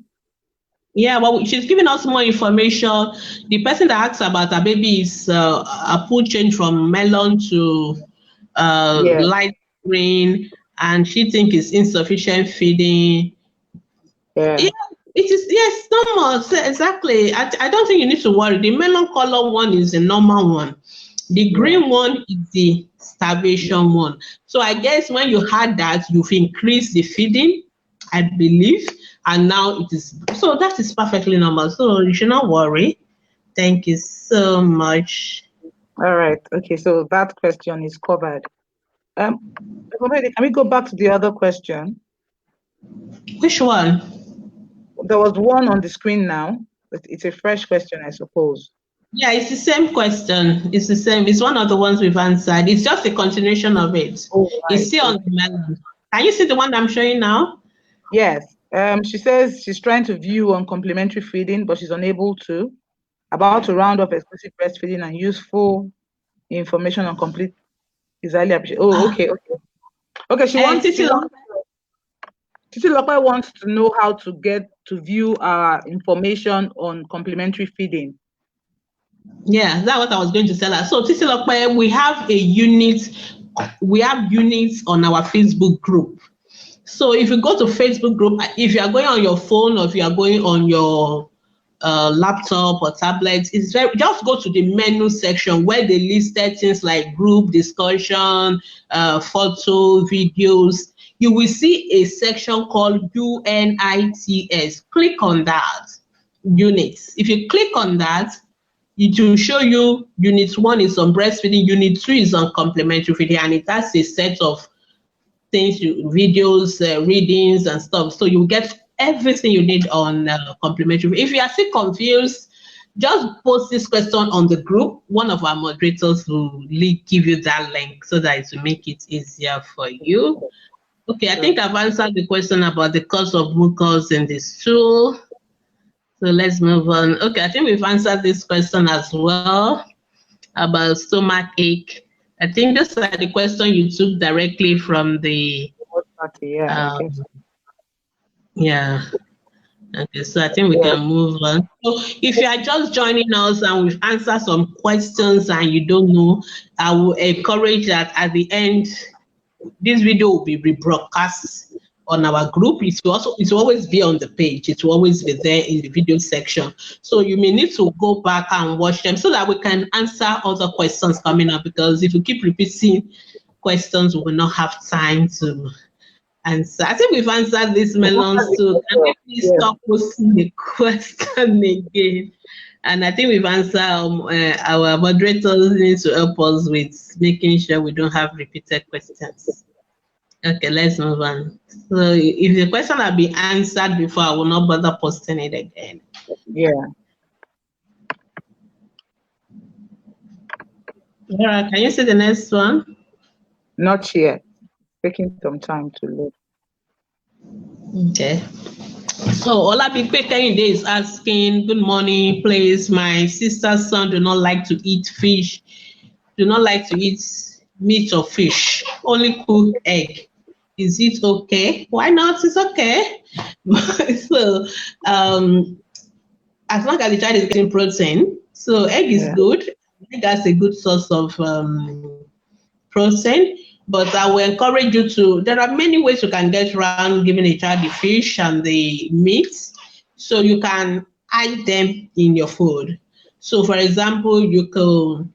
[SPEAKER 2] Yeah, well, she's giving us more information. The person that asks about her baby is a food change from melon to light green, and she thinks it's insufficient feeding. Yeah, it is, yes, normal. Exactly. I don't think you need to worry. The melon color one is the normal one. The green one is the starvation one. So I guess when you had that, you've increased the feeding, I believe. And now it is, so that is perfectly normal. So you should not worry. Thank you so much.
[SPEAKER 1] All right. Okay. So that question is covered. Can we go back to the other question?
[SPEAKER 2] Which one?
[SPEAKER 1] There was one on the screen now. It's a fresh question, I suppose.
[SPEAKER 2] Yeah, it's the same question. It's the same. It's one of the ones we've answered. It's just a continuation of it. Oh, right. It's still on the melon. Can you see the one I'm showing now?
[SPEAKER 1] Yes. She says she's trying to view on complementary feeding, but she's unable to. About to round off exclusive breastfeeding and useful information on complete is highly appreciated. Oh, okay. Okay. Okay, she wants Titi Lopai wants to know how to get to view our information on complementary feeding.
[SPEAKER 2] Yeah, that's what I was going to tell her. So Titi Lopai, we have units on our Facebook group. So if you go to Facebook group, if you are going on your phone or if you are going on your laptop or tablet, just go to the menu section where they listed things like group discussion, photo, videos. You will see a section called UNITS. Click on that, units. If you click on that, it will show you unit 1 is on breastfeeding, unit 2 is on complementary feeding, and it has a set of things, videos, readings and stuff. So you get everything you need on complementary. If you are still confused, just post this question on the group. One of our moderators will give you that link so that it will make it easier for you. Okay, I think I've answered the question about the cause of mucus in the stool. So let's move on. Okay, I think we've answered this question as well about stomach ache. I think those are the question you took directly from the yeah. Okay, so I think we can move on. So if you are just joining us and we've answered some questions and you don't know, I will encourage that at the end, this video will be rebroadcast on our group. It will always be on the page. It will always be there in the video section. So you may need to go back and watch them so that we can answer other questions coming up, because if you keep repeating questions, we will not have time to answer. I think we've answered this melons too. Can we please stop posting the question again? And I think we've answered our moderators need to help us with making sure we don't have repeated questions. Okay, let's move on. So if the question had been answered before, I will not bother posting it again.
[SPEAKER 1] Yeah.
[SPEAKER 2] Laura, can you see the next one?
[SPEAKER 1] Not yet. Taking some time to load.
[SPEAKER 2] Okay. So Olabikpe Kehinde is asking, good morning, please. My sister's son do not like to eat fish, do not like to eat meat or fish, only cook egg. Is it okay? Why not? It's okay. So as long as the child is getting protein, so egg is good. Egg has a good source of protein. But I will encourage you to, there are many ways you can get around giving a child the fish and the meat. So you can hide them in your food. So for example, you can,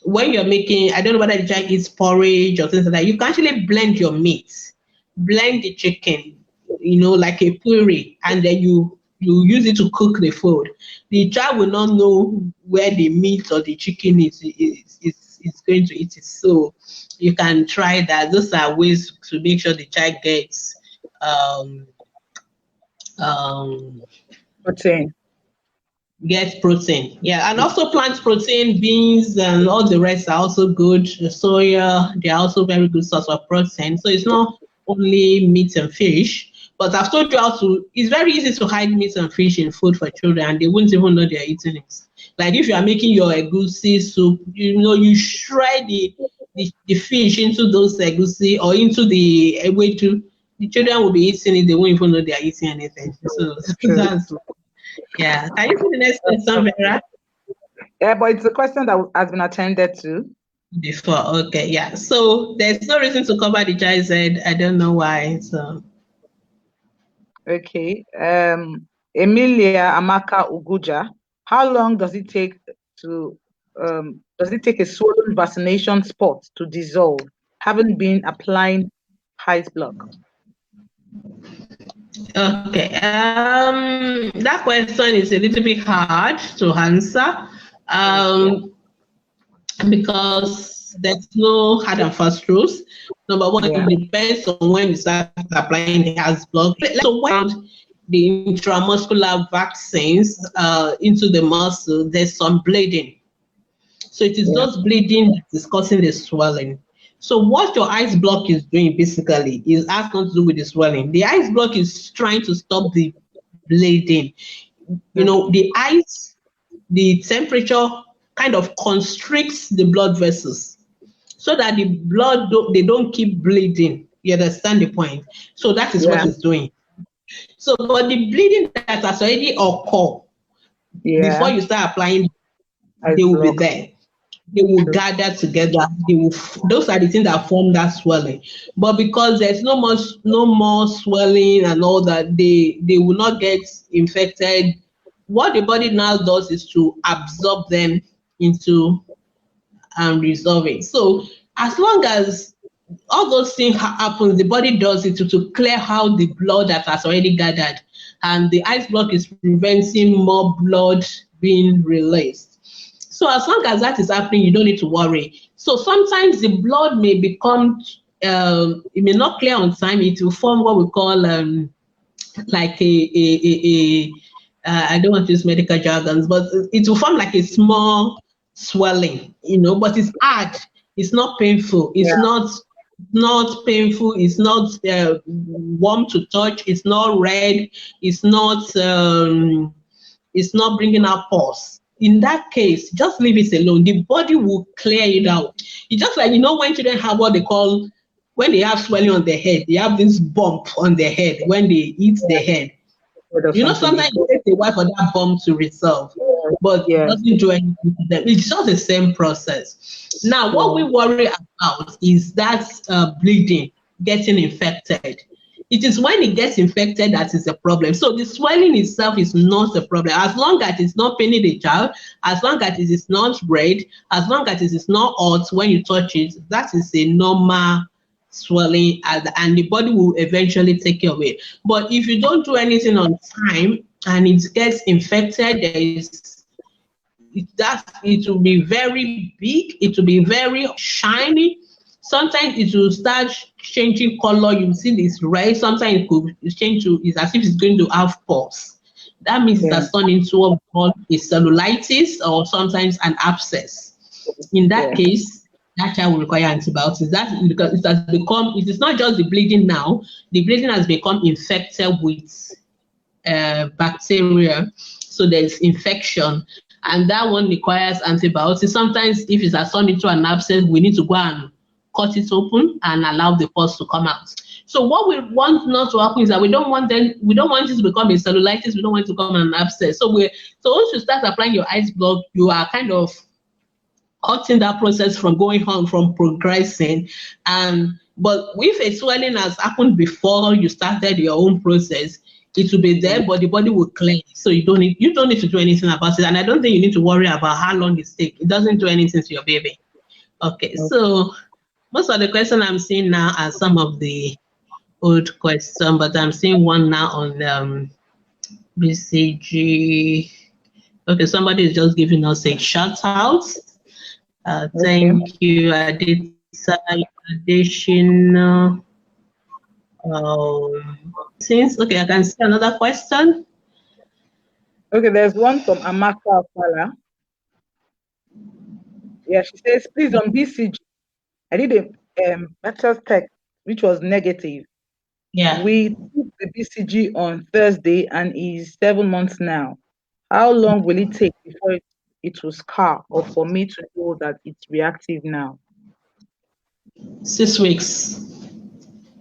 [SPEAKER 2] when you're making, I don't know whether the child eats porridge or things like that, you can actually blend your meat, blend the chicken, like a puree, and then you use it to cook the food. The child will not know where the meat or the chicken is going to eat it. So you can try that. Those are ways to make sure the child gets
[SPEAKER 1] protein.
[SPEAKER 2] Get protein. Yeah, and also plant protein, beans, and all the rest are also good. The soya, they are also very good source of protein. So it's not only meat and fish, but I've told you how to. It's very easy to hide meat and fish in food for children, and they wouldn't even know they're eating it. Like if you are making your egusi soup, you shred the fish into those egusi or into the ewedu. The children will be eating it; they won't even know they are eating anything. So that's. Yeah. Can you see the next question, Vera?
[SPEAKER 1] Yeah, but it's a question that has been attended to
[SPEAKER 2] before. Okay, yeah. So there's no reason to cover the child's head. I don't know why. So.
[SPEAKER 1] Okay. Emilia Amaka Uguja. How long does it take to a swollen vaccination spot to dissolve, having been applying ice block?
[SPEAKER 2] Okay, that question is a little bit hard to answer because there's no hard and fast rules. Number one, it depends on when you start applying the ice block. So when the intramuscular vaccines into the muscle, there's some bleeding. So it is those bleeding that is causing the swelling. So what your ice block is doing basically is has nothing to do with the swelling. The ice block is trying to stop the bleeding. The ice, the temperature kind of constricts the blood vessels so that the blood they don't keep bleeding. You understand the point? So that is what it's doing. So, but the bleeding that has already occurred before
[SPEAKER 1] Yeah.
[SPEAKER 2] you start applying,
[SPEAKER 1] Ice
[SPEAKER 2] they will be
[SPEAKER 1] block.
[SPEAKER 2] there. They will
[SPEAKER 1] True.
[SPEAKER 2] gather together. Those are the things that form that swelling. But because there's no more swelling and all that, they will not get infected. What the body now does is to absorb them into and resolve it. So as long as all those things happen, the body does it to clear out the blood that has already gathered, and the ice block is preventing more blood being released. So as long as that is happening, you don't need to worry. So sometimes the blood may become, it may not clear on time. It will form what we call like I don't want to use medical jargons, but it will form like a small swelling, but it's hard. It's not painful. It's
[SPEAKER 1] Yeah.
[SPEAKER 2] not painful. It's not warm to touch. It's not red. It's not bringing out pus. In that case, just leave it alone. The body will clear it out. It's just like, when children have what they call, when they have swelling on their head, they have this bump on their head when they hit their head.
[SPEAKER 1] Heard of something
[SPEAKER 2] Sometimes
[SPEAKER 1] before.
[SPEAKER 2] it takes a while for that bump to resolve, but it
[SPEAKER 1] Yes.
[SPEAKER 2] doesn't do anything to them. It's just the same process. Now, what we
[SPEAKER 1] Sure.
[SPEAKER 2] worry about is that bleeding, getting infected. It is when it gets infected that is the problem. So the swelling itself is not the problem. As long as it's not paining the child, as long as it is not red, as long as it is not hot when you touch it, that is a normal swelling, and the body will eventually take care of it. But if you don't do anything on time and it gets infected, it will be very big, it will be very shiny. Sometimes it will start changing color. You see this red. Sometimes it could change to, it's as if it's going to have pus. That means it
[SPEAKER 1] Yeah.
[SPEAKER 2] has turned into what we call a cellulitis, or sometimes an abscess. In that
[SPEAKER 1] Yeah.
[SPEAKER 2] case, that child will require antibiotics. That's because it is not just the bleeding now, the bleeding has become infected with bacteria. So there's infection, and that one requires antibiotics. Sometimes, if it's turned into an abscess, we need to go and cut it open and allow the pus to come out. So what we want not to happen is that we don't want it to become a cellulitis. We don't want it to become an abscess. So once you start applying your ice block, you are kind of cutting that process from going on, from progressing. But if a swelling has happened before you started your own process, it will be there, but the body will clear it. So you don't need to do anything about it. And I don't think you need to worry about how long it takes. It doesn't do anything to your baby. Okay, so most of the questions I'm seeing now are some of the old questions, but I'm seeing one now on BCG. Okay, somebody is just giving us a shout out.
[SPEAKER 1] Okay.
[SPEAKER 2] Thank you, Adisa additional. Okay, I can see another question.
[SPEAKER 1] Okay, there's one from Amaka Afala. Yeah, she says, please, on BCG, I did a bachelor's test which was negative.
[SPEAKER 2] Yeah.
[SPEAKER 1] We took the BCG on Thursday and is 7 months now. How long will it take before it will scar, or for me to know that it's reactive now?
[SPEAKER 2] 6 weeks.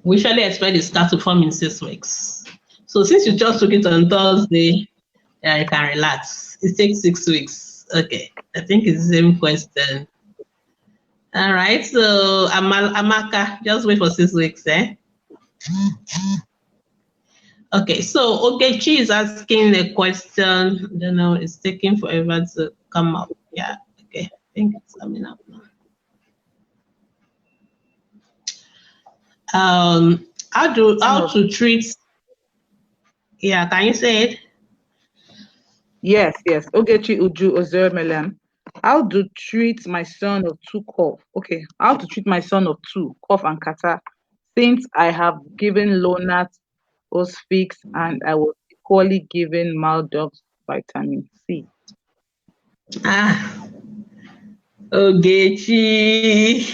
[SPEAKER 2] We usually expect it start to form in 6 weeks. So since you just took it on Thursday, yeah, you can relax. It takes 6 weeks. Okay, I think it's the same question. All right, so Amaka, just wait for 6 weeks, eh? Okay, so Ogechi is asking a question. I don't know, it's taking forever to come up. Yeah, okay, I think it's coming up now. How to treat? Yeah, can you say it?
[SPEAKER 1] Yes. Ogechi Uju Ozermelam. How to treat my son of 2 cough? Okay, how to treat my son of 2 cough and catarrh, since I have given Lonart, Osfix, and I was equally given Maldox vitamin C.
[SPEAKER 2] Ogechi,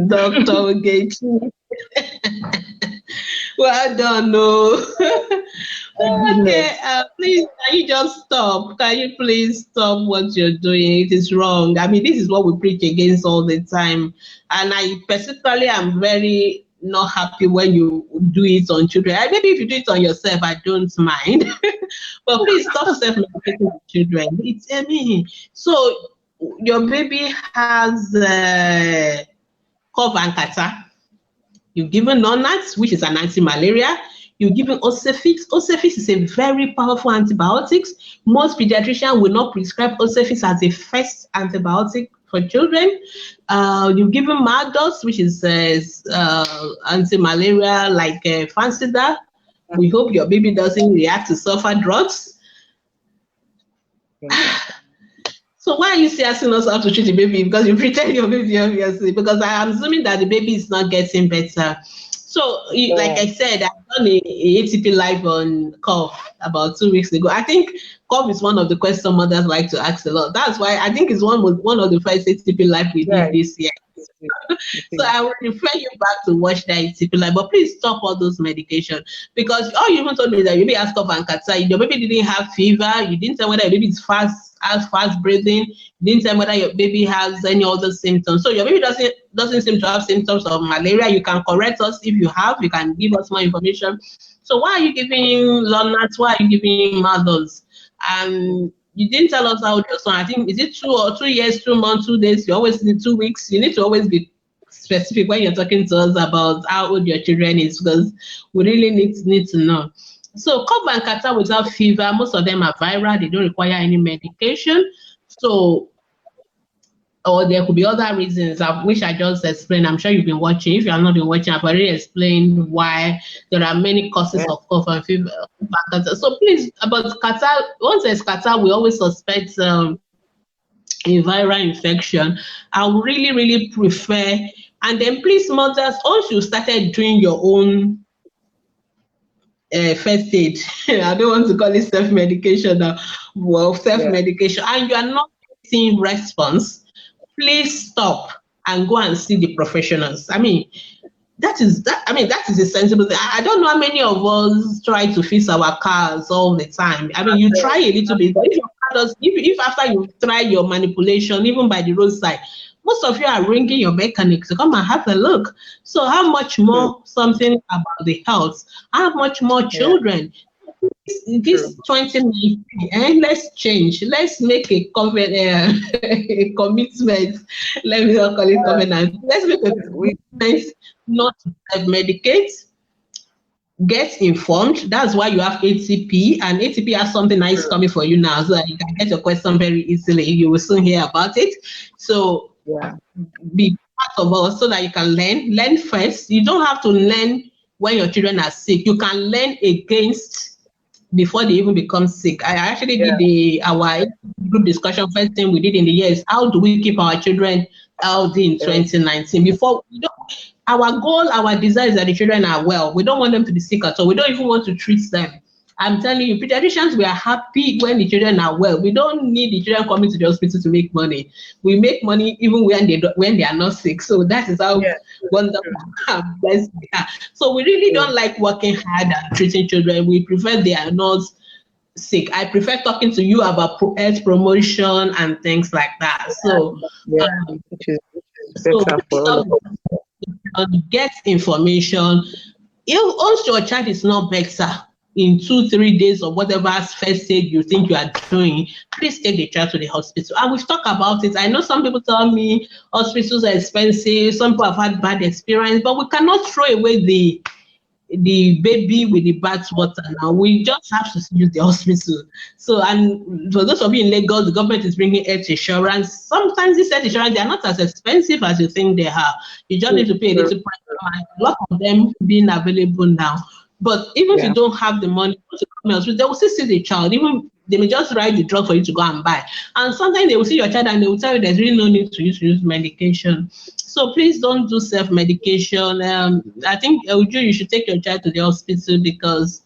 [SPEAKER 2] Dr. Ogechi. Well done, no. Okay, please, can you just stop? Can you please stop what you're doing? It is wrong. I mean, this is what we preach against all the time. And I specifically am very not happy when you do it on children. Maybe if you do it on yourself, I don't mind. But please stop self-medicating children. It's so your baby has cough and catarrh. You've given Nonat, which is an anti-malaria. You've given Osefix. Osefix is a very powerful antibiotic. Most pediatricians will not prescribe Osefix as a first antibiotic for children. You've given Mardos, which is anti-malaria like Fancida. We hope your baby doesn't react to sulfur drugs. So why are you still asking us how to treat the baby? Because you pretend your baby, obviously. Because I am assuming that the baby is not getting better. So, like I said, I've done a ATP live on cough about 2 weeks ago. I think cough is one of the questions mothers like to ask a lot. That's why I think it's one of the first ATP live we did this year. So I will refer you back to watch that ATP live. But please stop all those medications, because all you even told me that your baby has cough and catarrh. Your baby didn't have fever. You didn't tell whether your baby is has fast breathing. You didn't tell whether your baby has any other symptoms. So your baby doesn't seem to have symptoms of malaria. You can correct us if you have. You can give us more information. So why are you giving Lonart? Why are you giving mothers? And you didn't tell us how old your son. I think, is it 2 years, 2 months, 2 days? You always need 2 weeks. You need to always be specific when you're talking to us about how old your children is, because we really need to know. So cough and catarrh without fever, most of them are viral. They don't require any medication. So, or there could be other reasons, which I just explained. I'm sure you've been watching. If you have not been watching, I've already explained why there are many causes of cough and fever. So please, about catarrh, once there's catarrh, we always suspect a viral infection. I would really prefer, and then please, mothers, once you started doing your own first aid, I don't want to call it self-medication now, well, self-medication, and you are not seeing response, please stop and go and see the professionals. I mean, that is a sensible thing. I don't know how many of us try to fix our cars all the time. I mean, you try a little bit, but if your car does, if after you try your manipulation, even by the roadside, most of you are ringing your mechanic to come and have a look. So how much more something about the health? How much more children? This 2019, let's change. Let's make a commitment. Let me not call it covenant. Let's make a commitment not to self-medicate. Get informed. That's why you have ATP, and ATP has something nice coming for you now, so that you can get your question very easily. You will soon hear about it. So be part of us so that you can learn first. You don't have to learn when your children are sick. You can learn against before they even become sick. I actually did our group discussion. First thing we did in the year is how do we keep our children healthy in 2019? Before, our goal, our desire is that the children are well. We don't want them to be sick at all. We don't even want to treat them. I'm telling you, pediatricians, we are happy when the children are well. We don't need the children coming to the hospital to make money. We make money even when they are not sick. So that is how wonderful and blessed we are. So we really don't like working hard at treating children. We prefer they are not sick. I prefer talking to you about health promotion and things like that. So, get information. Once your child is not better in 2-3 days or whatever first aid you think you are doing, please take the child to the hospital. And we've talked about it. I know some people tell me hospitals are expensive, some people have had bad experience, but we cannot throw away the baby with the bath water now. We just have to use the hospital. So, and for those of you in Lagos, the government is bringing health insurance. Sometimes this health insurance, they are not as expensive as you think they are. You just need to pay a little price. A lot of them being available now. But even if you don't have the money to come out, they will still see the child. Even they may just write the drug for you to go and buy. And sometimes they will see your child and they will tell you there's really no need to use medication. So please don't do self-medication. I think you should take your child to the hospital because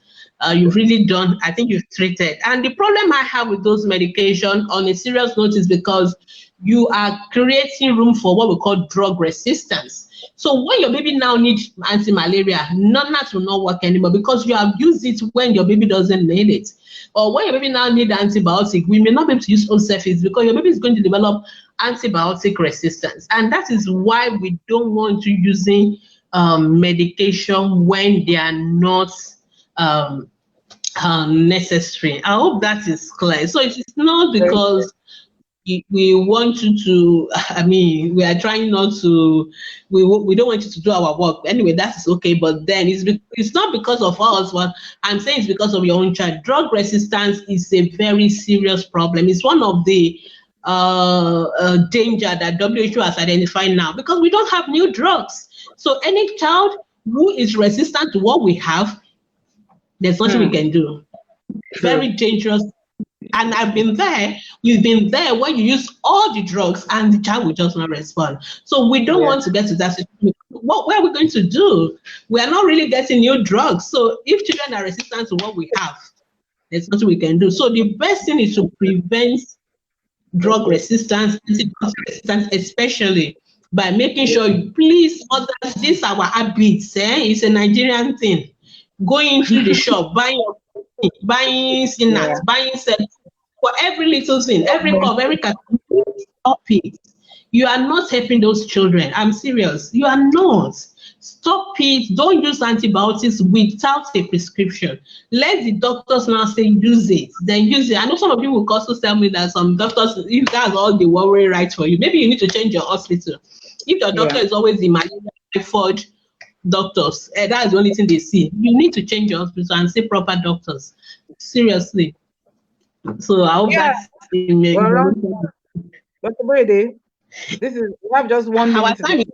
[SPEAKER 2] you've really done, I think you've treated. And the problem I have with those medications on a serious note is because you are creating room for what we call drug resistance. So when your baby now needs anti-malaria, none of that will not work anymore because you have used it when your baby doesn't need it. Or when your baby now needs antibiotic, we may not be able to use Osefix because your baby is going to develop antibiotic resistance. And that is why we don't want you using medication when they are not necessary. I hope that is clear. So it is not because we want you to, I mean, we are trying not to, we don't want you to do our work. Anyway, that is okay. But then it's not because of us, but I'm saying it's because of your own child. Drug resistance is a very serious problem. It's one of the danger that WHO has identified now because we don't have new drugs. So any child who is resistant to what we have, there's nothing we can do. Very dangerous. And I've been there, we've been there when you use all the drugs and the child will just not respond. So we don't want to get to that situation. What are we going to do? We are not really getting new drugs. So if children are resistant to what we have, there's nothing we can do. So the best thing is to prevent drug resistance, especially by making sure, please, others, these are our habits. It's a Nigerian thing. Going to the shop, buying snacks, buying for every little thing, every cup, every category, stop it. You are not helping those children. I'm serious. You are not. Stop it. Don't use antibiotics without a prescription. Let the doctors now say use it. Then use it. I know some of you will also tell me that some doctors, if that's all they worry right for you, maybe you need to change your hospital. If your doctor is always the malaria typhoid doctors, that's the only thing they see. You need to change your hospital and see proper doctors. Seriously. So I hope that's
[SPEAKER 1] Dr. Brady, we have just 1 minute.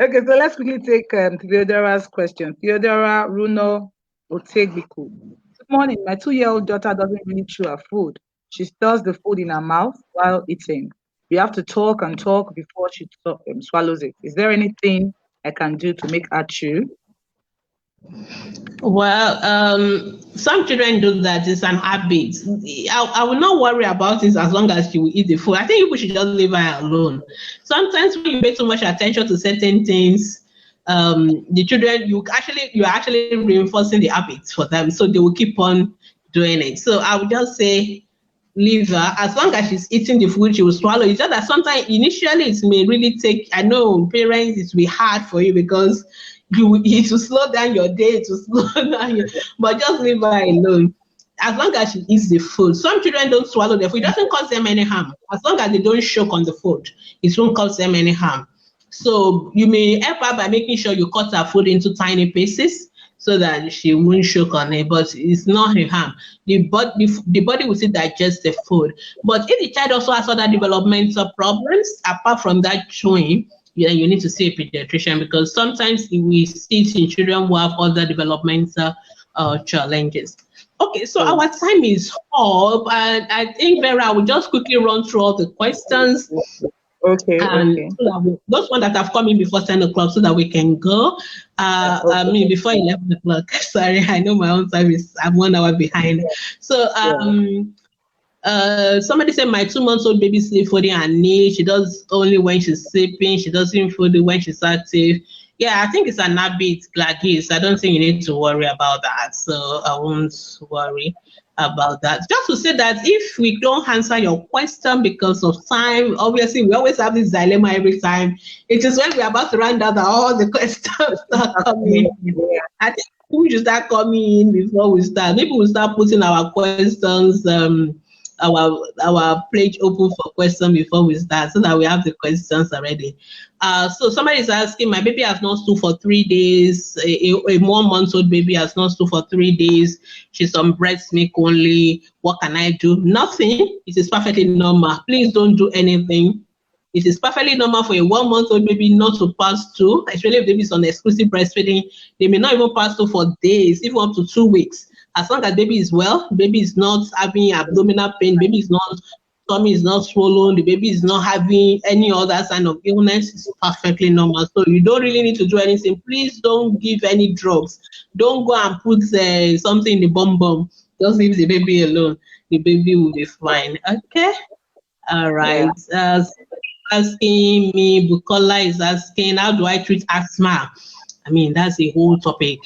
[SPEAKER 1] Okay, so let's quickly take Theodora's question. Theodora Runo Otegbiku. Good morning. My 2-year-old daughter doesn't really chew her food. She stirs the food in her mouth while eating. We have to talk and talk before she swallows it. Is there anything I can do to make her chew?
[SPEAKER 2] Well, some children do that. It's an habit. I will not worry about it as long as she will eat the food. I think people should just leave her alone. Sometimes when you pay too much attention to certain things, the children, you are actually reinforcing the habits for them, so they will keep on doing it. So I would just say, leave her. As long as she's eating the food, she will swallow. It's just that sometimes initially it may really take, I know parents, it will be hard for you because it will slow down your day, but just leave her alone. As long as she eats the food. Some children don't swallow the food. It doesn't cause them any harm. As long as they don't choke on the food, it won't cause them any harm. So you may help her by making sure you cut her food into tiny pieces so that she won't choke on it, but it's not a harm. The body will still digest the food. But if the child also has other developmental problems, apart from that chewing, you need to see a pediatrician because sometimes we see it in children who have other developmental challenges. Okay, so our time is up, and I think Vera will just quickly run through all the questions.
[SPEAKER 1] Okay.
[SPEAKER 2] So those ones that have come in before 10 o'clock so that we can go. I mean, before 11 o'clock. Sorry, I know my own time I'm 1 hour behind. So, somebody said my 2-month-old baby sleep folding her knee. She does only when she's sleeping. She doesn't fold it when she's active. Yeah, I think it's an habit, Gladys. I don't think you need to worry about that. So I won't worry about that. Just to say that if we don't answer your question because of time, obviously we always have this dilemma every time. It is when we're about to run out that all the questions start coming. I think we should start coming in before we start. Maybe we'll start putting our questions, our page open for questions before we start so that we have the questions already. So somebody is asking, my baby has not stood for 3 days. A 1-month-old baby has not stood for 3 days. She's on breast milk only. What can I do? Nothing. It is perfectly normal. Please don't do anything. It is perfectly normal for a 1-month-old baby not to pass through, especially if the baby is on exclusive breastfeeding. They may not even pass through for days, even up to 2 weeks. As long as baby is well, baby is not having abdominal pain, baby is not, tummy is not swollen, the baby is not having any other sign of illness, it's perfectly normal. So you don't really need to do anything. Please don't give any drugs. Don't go and put something in the bum. Just leave the baby alone. The baby will be fine. Okay? All right. Asking me, Bukola is asking, how do I treat asthma? I mean, that's a whole topic.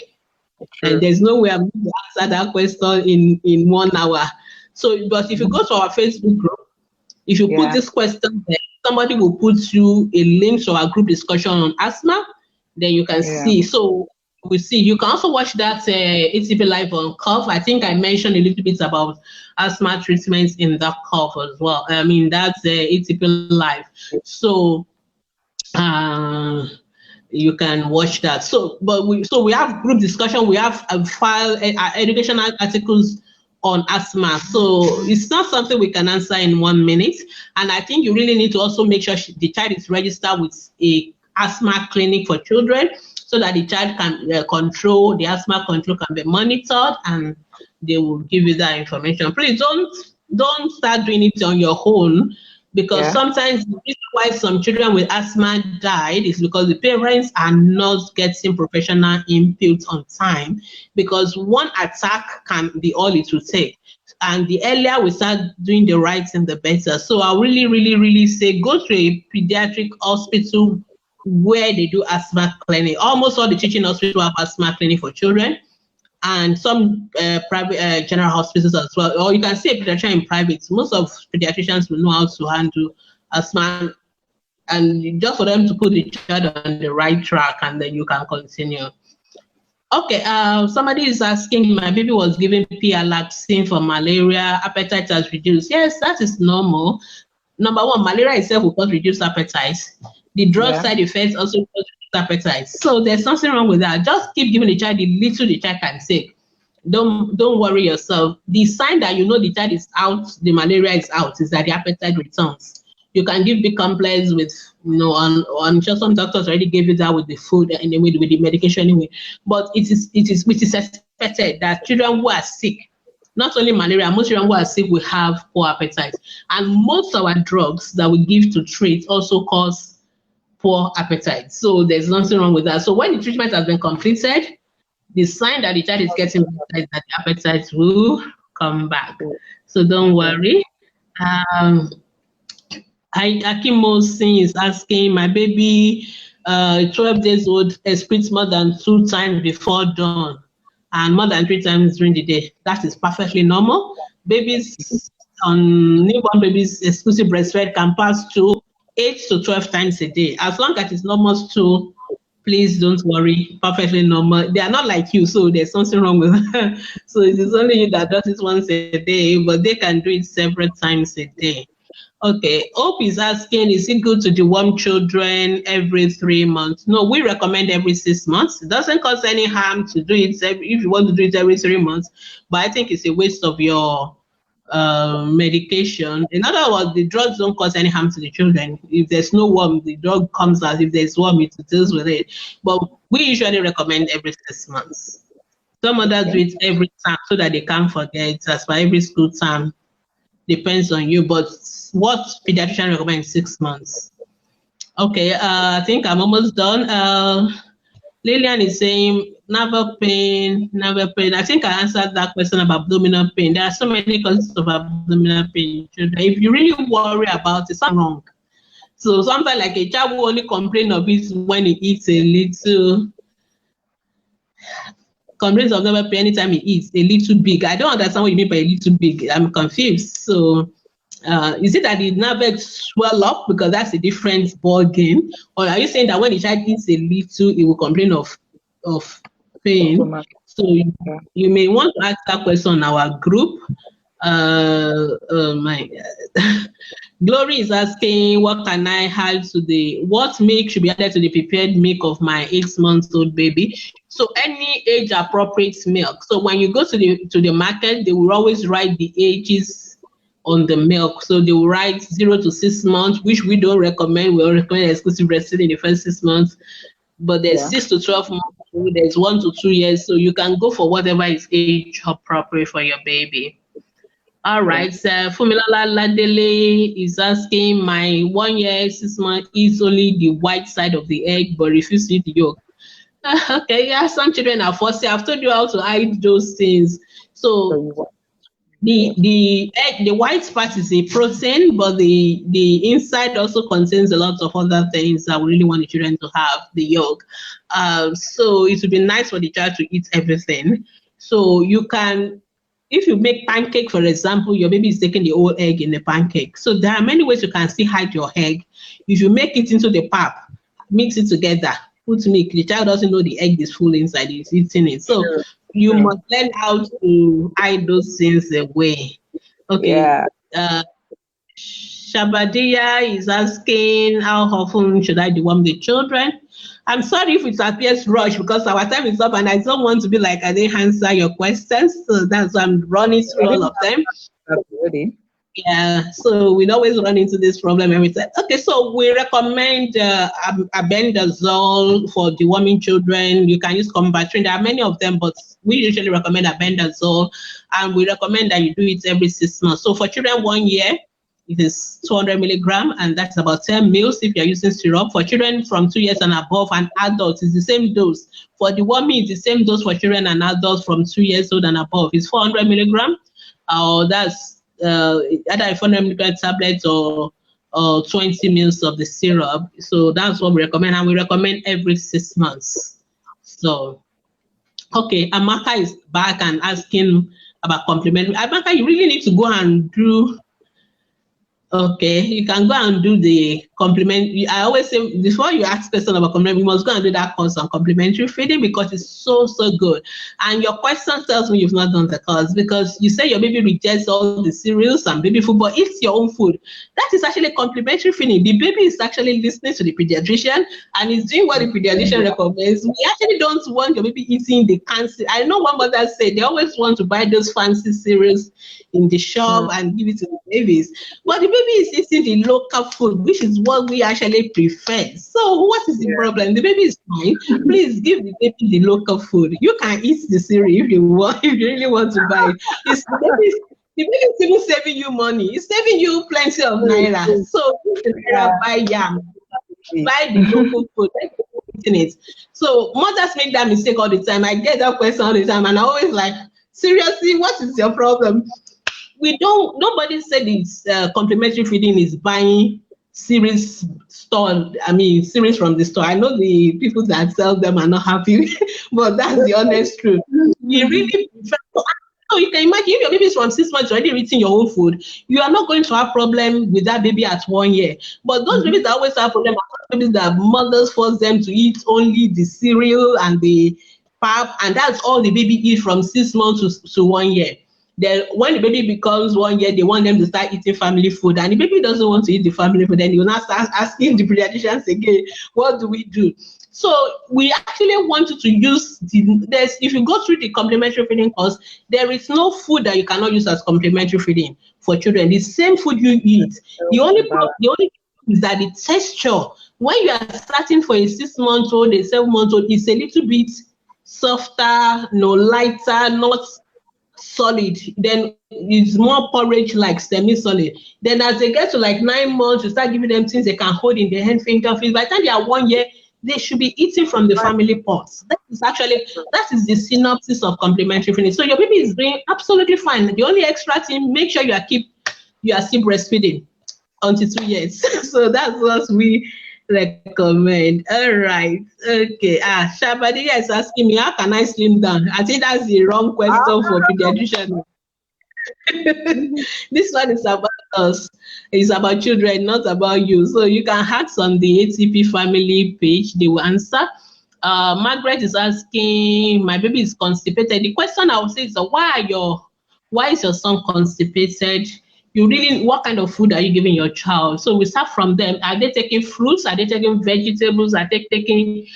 [SPEAKER 2] And there's no way I'm going to answer that question in 1 hour. So, but if you go to our Facebook group, If you put
[SPEAKER 1] Yeah.
[SPEAKER 2] this question there, somebody will put you a link to our group discussion on asthma, then you can
[SPEAKER 1] Yeah.
[SPEAKER 2] see. So we see. You can also watch that ATP Live on Curve. I think I mentioned a little bit about asthma treatments in that Curve as well. I mean, that's ATP Live. So you can watch that. So, but we have group discussion. We have file educational articles on asthma. So it's not something we can answer in 1 minute. And I think you really need to also make sure the child is registered with a asthma clinic for children, so that the child can control, the asthma control can be monitored, and they will give you that information. Please don't start doing it on your own, because
[SPEAKER 1] Yeah.
[SPEAKER 2] sometimes the reason why some children with asthma died is because the parents are not getting professional input on time, because one attack can be all it will take. And the earlier we start doing the right thing, the better. So I really, really, really say go to a pediatric hospital where they do asthma clinic. Almost all the teaching hospitals have asthma clinic for children, and some private general hospitals as well. Or you can see a pediatrician in private. Most of pediatricians will know how to handle asthma, and just for them to put the child on the right track, and then you can continue. Okay, somebody is asking, my baby was given P-Alaxin for malaria, appetite has reduced. Yes, that is normal. Number one, malaria itself will cause reduced appetite. The drug
[SPEAKER 1] Yeah.
[SPEAKER 2] side effects also cause reduced appetite. So there's nothing wrong with that. Just keep giving the child the little the child can take. Don't worry yourself. The sign that you know the child is out, the malaria is out, is that the appetite returns. You can give big complex with, I'm sure some doctors already gave you that with the food and with the medication anyway. But it is expected that children who are sick, not only malaria, most children who are sick will have poor appetite. And most of our drugs that we give to treat also cause poor appetite. So there's nothing wrong with that. So when the treatment has been completed, the sign that the child is getting better is that the appetite will come back. So don't worry. Um, Akimo Singh is asking, my baby, 12 days old, excretes more than 2 times before dawn and more than 3 times during the day. That is perfectly normal. Newborn babies exclusive breastfeed can pass to 8 to 12 times a day. As long as it's normal to, please don't worry, perfectly normal. They are not like you, so there's something wrong with them. So it is only you that does it once a day, but they can do it several times a day. Okay, Hope is asking, is it good to deworm children every 3 months? No, we recommend every 6 months. It doesn't cause any harm to do it if you want to do it every 3 months, but I think it's a waste of your medication. In other words, the drugs don't cause any harm to the children. If there's no worm, the drug comes out. If there's worm, it deals with it. But we usually recommend every 6 months. Some others do it every time so that they can't forget. As for every school term, depends on you. But what pediatrician recommends 6 months. Okay, I think I'm almost done. Lillian is saying navel pain. I think I answered that question about abdominal pain. There are so many causes of abdominal pain. If you really worry about it, something wrong. So sometimes like a child will only complain of it when he eats a little. Complains of navel pain anytime he eats a little big. I don't understand what you mean by a little big. I'm confused. So is it that the navel swell up, because that's a different ball game, or are you saying that when the child eats a little, it will complain of pain? So you may want to ask that question on our group. My Glory is asking, what can I add to what milk should be added to the prepared milk of my 8-month-old baby? So any age appropriate milk. So when you go to the market, they will always write the ages on the milk. So they will write 0 to 6 months, which we don't recommend. We recommend exclusive breastfeeding in the first 6 months. But there's 6 to 12 months, there's 1 to 2 years. So you can go for whatever is age appropriate for your baby. All right, Fumilala Ladele is asking, my 1 year, 6 months eats only the white side of the egg, but refuses to eat the yolk. Okay, yeah, some children are fussy. I've told you how to hide those things. So the egg, the white part is a protein, but the inside also contains a lot of other things that we really want the children to have, the yolk. So it would be nice for the child to eat everything. So you can, if you make pancake, for example, your baby is taking the whole egg in the pancake. So there are many ways you can still hide your egg. If you make it into the pap, mix it together, put milk, the child doesn't know the egg is full inside, he's eating it. So you must learn how to hide those things away. Okay.
[SPEAKER 1] Yeah.
[SPEAKER 2] Shabadia is asking, how often should I deworm the children? I'm sorry if it appears rushed because our time is up and I don't want to be like I didn't answer your questions. So that's why I'm running through all of them.
[SPEAKER 1] Absolutely.
[SPEAKER 2] Yeah, so we always run into this problem every time. Okay, so we recommend albendazole for deworming children. You can use Combatrin. There are many of them, but we usually recommend albendazole, and we recommend that you do it every 6 months. So for children 1 year, it is 200 milligram, and that's about 10 mils if you're using syrup. For children from 2 years and above and adults, it's the same dose. For deworming, it's the same dose for children and adults from 2 years old and above. It's 400 milligram. That's either a 400 milligram tablet or 20 mils of the syrup. So that's what we recommend, and we recommend every 6 months. So, okay, Amaka is back and asking about complementary. Amaka, you really need to go and do. Okay, you can go and do the complementary. I always say before you ask question about complementary, you must go and do that course on complementary feeding because it's so good. And your question tells me you've not done the course because you say your baby rejects all the cereals and baby food, but eats your own food. That is actually complementary feeding. The baby is actually listening to the pediatrician and is doing what the pediatrician recommends. We actually don't want your baby eating the fancy. I know one mother said they always want to buy those fancy cereals in the shop and give it to the babies, but the baby is eating the local food, which is what we actually prefer. So what is the problem? The baby is fine. Please give the baby the local food. You can eat the cereal if you want, if you really want to buy it. The baby is even saving you money. It's saving you plenty of naira. So buy yam, buy the local food. It. So mothers make that mistake all the time. I get that question all the time, and I always like, seriously, what is your problem? Nobody said it's complementary feeding is buying cereals cereals from the store. I know the people that sell them are not happy, but that's the honest truth. We really prefer. So you can imagine if your baby is from 6 months already eating your own food, you are not going to have problem with that baby at 1 year. But those babies that always have problem are babies that mothers force them to eat only the cereal and the pap, and that's all the baby eats from 6 months to 1 year. Then when the baby becomes 1 year, they want them to start eating family food, and the baby doesn't want to eat the family food. Then you now start asking the pediatricians again, what do we do? So we actually want you to use if you go through the complementary feeding course, there is no food that you cannot use as complementary feeding for children. The same food you eat. The only thing is that the texture, when you are starting for a 6 month old, a 7 month old, is a little bit softer, lighter, not solid. Then it's more porridge like semi-solid. Then as they get to like 9 months, you start giving them things they can hold in their hand, finger, feel. By the time they are 1 year, they should be eating from the family pots. That is the synopsis of complementary feeding. So your baby is doing absolutely fine. The only extra thing, make sure you are still breastfeeding until 2 years. So that's what we recommend. All right. Okay. Shabadia is asking me, how can I slim down? I think that's the wrong question for pediatrician. This one is about us. It's about children, not about you. So you can ask on the ATP family page. They will answer. Margaret is asking, my baby is constipated. The question I would say is, why is your son constipated? What kind of food are you giving your child? So we start from them. Are they taking fruits? Are they taking vegetables? Are they taking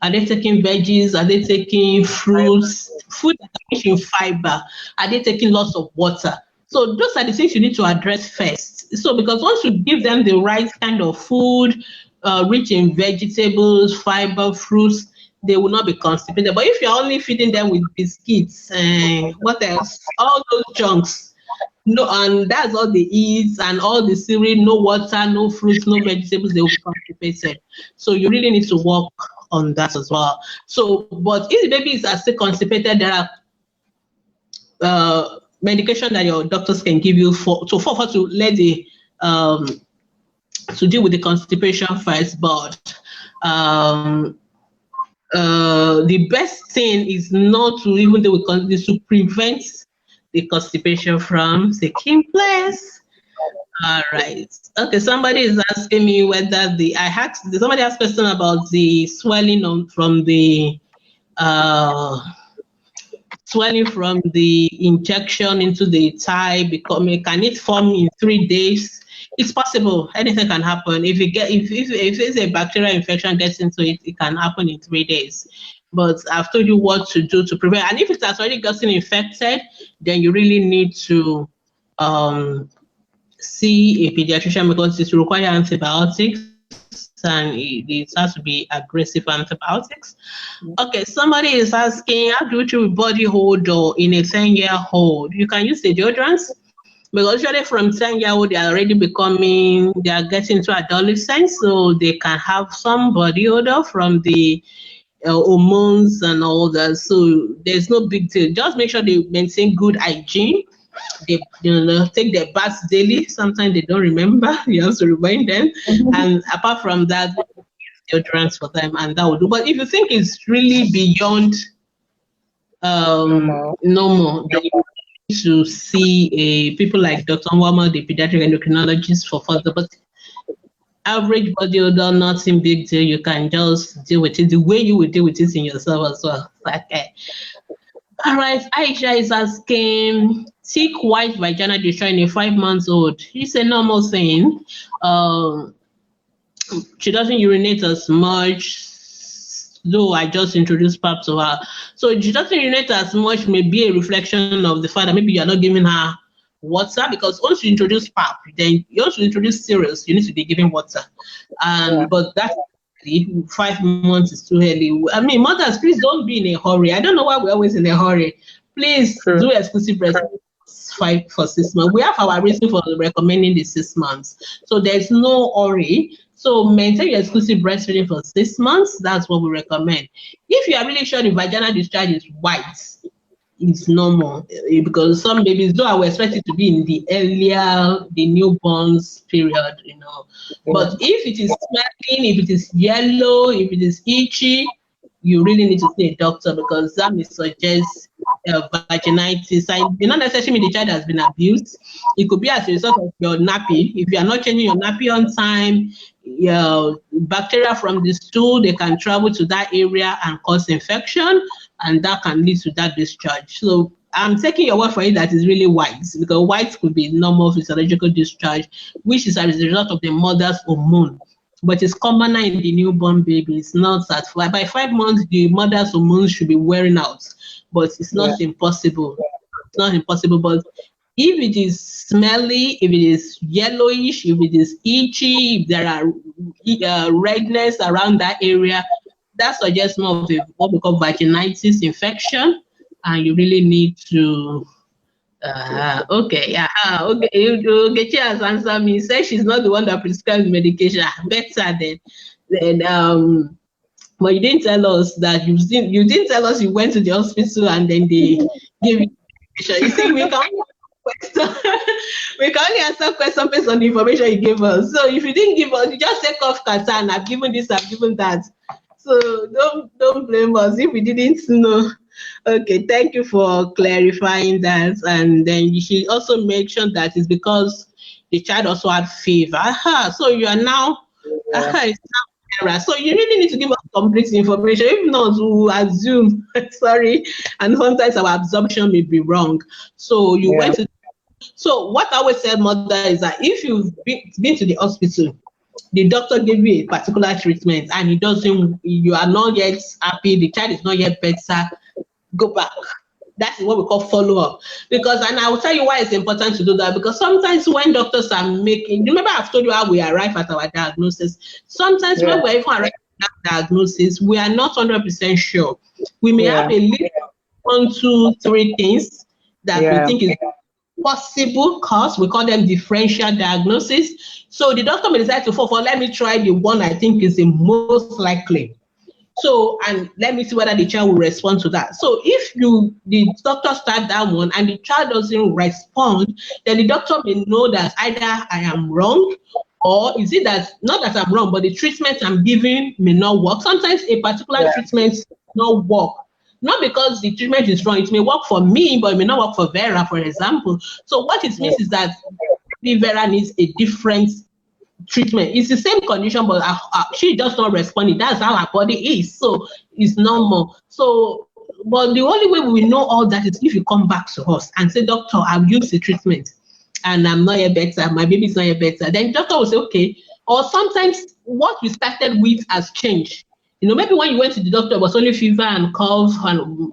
[SPEAKER 2] are they taking veggies? Are they taking fruits? Food that are rich in fiber? Are they taking lots of water? So those are the things you need to address first. So because once you give them the right kind of food, rich in vegetables, fiber, fruits, they will not be constipated. But if you're only feeding them with biscuits, what else? All those junks, and that's all they eat, and all the cereal, no water, no fruits, no vegetables, they will be constipated. So you really need to work on that as well. So, but if the baby is still constipated, there are medication that your doctors can give you to let the to deal with the constipation first. But the best thing is not to even do is to prevent the constipation from taking place. All right. Okay. Somebody is asking me whether somebody asked a question about the uh, swelling from the injection into the thigh. Can it form in 3 days? It's possible. Anything can happen. If it's a bacterial infection gets into it, it can happen in 3 days. But I've told you what to do to prevent. And if it has already gotten infected, then you really need to see a pediatrician because it requires antibiotics and it has to be aggressive antibiotics. Okay, somebody is asking, how do you treat body odor in a 10-year-old? You can use the deodorants because usually from 10-year-old they are getting into adolescence, so they can have some body odor from the hormones and all that. So there's no big deal. Just make sure they maintain good hygiene. They take their baths daily. Sometimes they don't remember. You have to remind them. And apart from that, deodorants for them, and that will do. But if you think it's really beyond normal, then you need to see people like Dr. Nwama, the pediatric endocrinologist, for further. But average body odor, nothing big deal. You can just deal with it the way you would deal with it in yourself as well. Okay. All right, Aisha is asking, thick white vaginal discharge in a 5-month-old. It's a normal thing. She doesn't urinate as much, though I just introduced PAP to her. So she doesn't urinate as much, may be a reflection of the fact that maybe you're not giving her water, because once you introduce PAP, then you also introduce cereals, you need to be giving water. But that's 5 months is too early. I mean, mothers, please don't be in a hurry. I don't know why we're always in a hurry. Please do exclusive breastfeeding for 6 months. We have our reason for recommending the 6 months. So there's no hurry. So maintain your exclusive breastfeeding for 6 months. That's what we recommend. If you are really sure the vaginal discharge is white, it's normal, because some babies, though I would expect it to be in the newborns period, But if it is smelling, if it is yellow, if it is itchy, you really need to see a doctor, because that may suggest vaginitis. And not necessarily the child has been abused. It could be as a result of your nappy. If you are not changing your nappy on time, bacteria from the stool, they can travel to that area and cause infection, and that can lead to that discharge. So I'm taking your word for it that is really white, because white could be normal physiological discharge, which is as a result of the mother's hormone. But it's commoner in the newborn baby. It's not that by 5 months, the mother's hormones should be wearing out, but it's not impossible. It's not impossible, but if it is smelly, if it is yellowish, if it is itchy, if there are redness around that area, that suggests more of what we call vaginitis infection, and you really need to. Okay. She has answered me. Say she's not the one that prescribes medication. Better then. But you didn't tell us that you didn't tell us you went to the hospital and then they gave you medication. You see, we can only answer questions based on the information you gave us. So if you didn't give us, you just take off Katan. I've given this, I've given that. So don't blame us if we didn't know. Okay, thank you for clarifying that. And then she also mentioned that it's because the child also had fever. So you are now, it's now error. So you really need to give us complete information. If not, we will assume, sorry, and sometimes our absorption may be wrong. So you went to. So what I always tell mother is that if you've been to the hospital, the doctor gave you a particular treatment and you are not yet happy, the child is not yet better, go back. That is what we call follow-up. Because, and I will tell you why it's important to do that, because sometimes when doctors are remember I've told you how we arrive at our diagnosis. Sometimes when we're even arriving at that diagnosis, we are not 100% sure. We may have a little 1, 2, 3 things that we think is possible cause. We call them differential diagnosis. So the doctor may decide to let me try the one I think is the most likely. So, and let me see whether the child will respond to that. So if the doctor start that one and the child doesn't respond, then the doctor may know that either I am wrong Or is it that, not that I'm wrong, but the treatment I'm giving may not work? Sometimes a particular treatment not work. Not because the treatment is wrong, it may work for me, but it may not work for Vera, for example. So what it means is that Vera needs a different treatment. It's the same condition, but she just not responding. That's how her body is. So it's normal. So, but the only way we know all that is if you come back to us and say, doctor, I've used the treatment and I'm not yet better, my baby's not yet better. Then doctor will say, okay. Or sometimes what we started with has changed. You know, maybe when you went to the doctor, it was only fever and cough and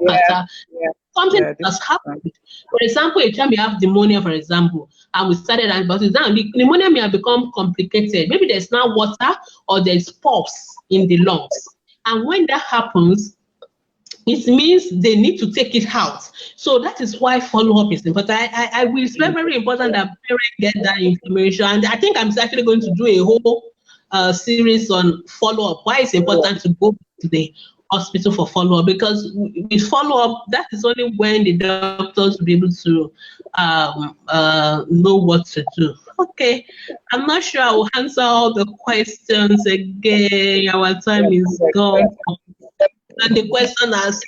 [SPEAKER 2] something has happened. For example, a child may have pneumonia, for example, and we started antibiotics. Now the pneumonia may have become complicated. Maybe there's now water or there's pus in the lungs. And when that happens, it means they need to take it out. So that is why follow-up is important. It's very, very important that parents get that information. And I think I'm actually going to do a whole series on follow-up. Why it's important to go to the hospital for follow-up, because with follow-up, that is only when the doctors will be able to know what to do. Okay, I'm not sure I will answer all the questions again. Our time is gone. And the question has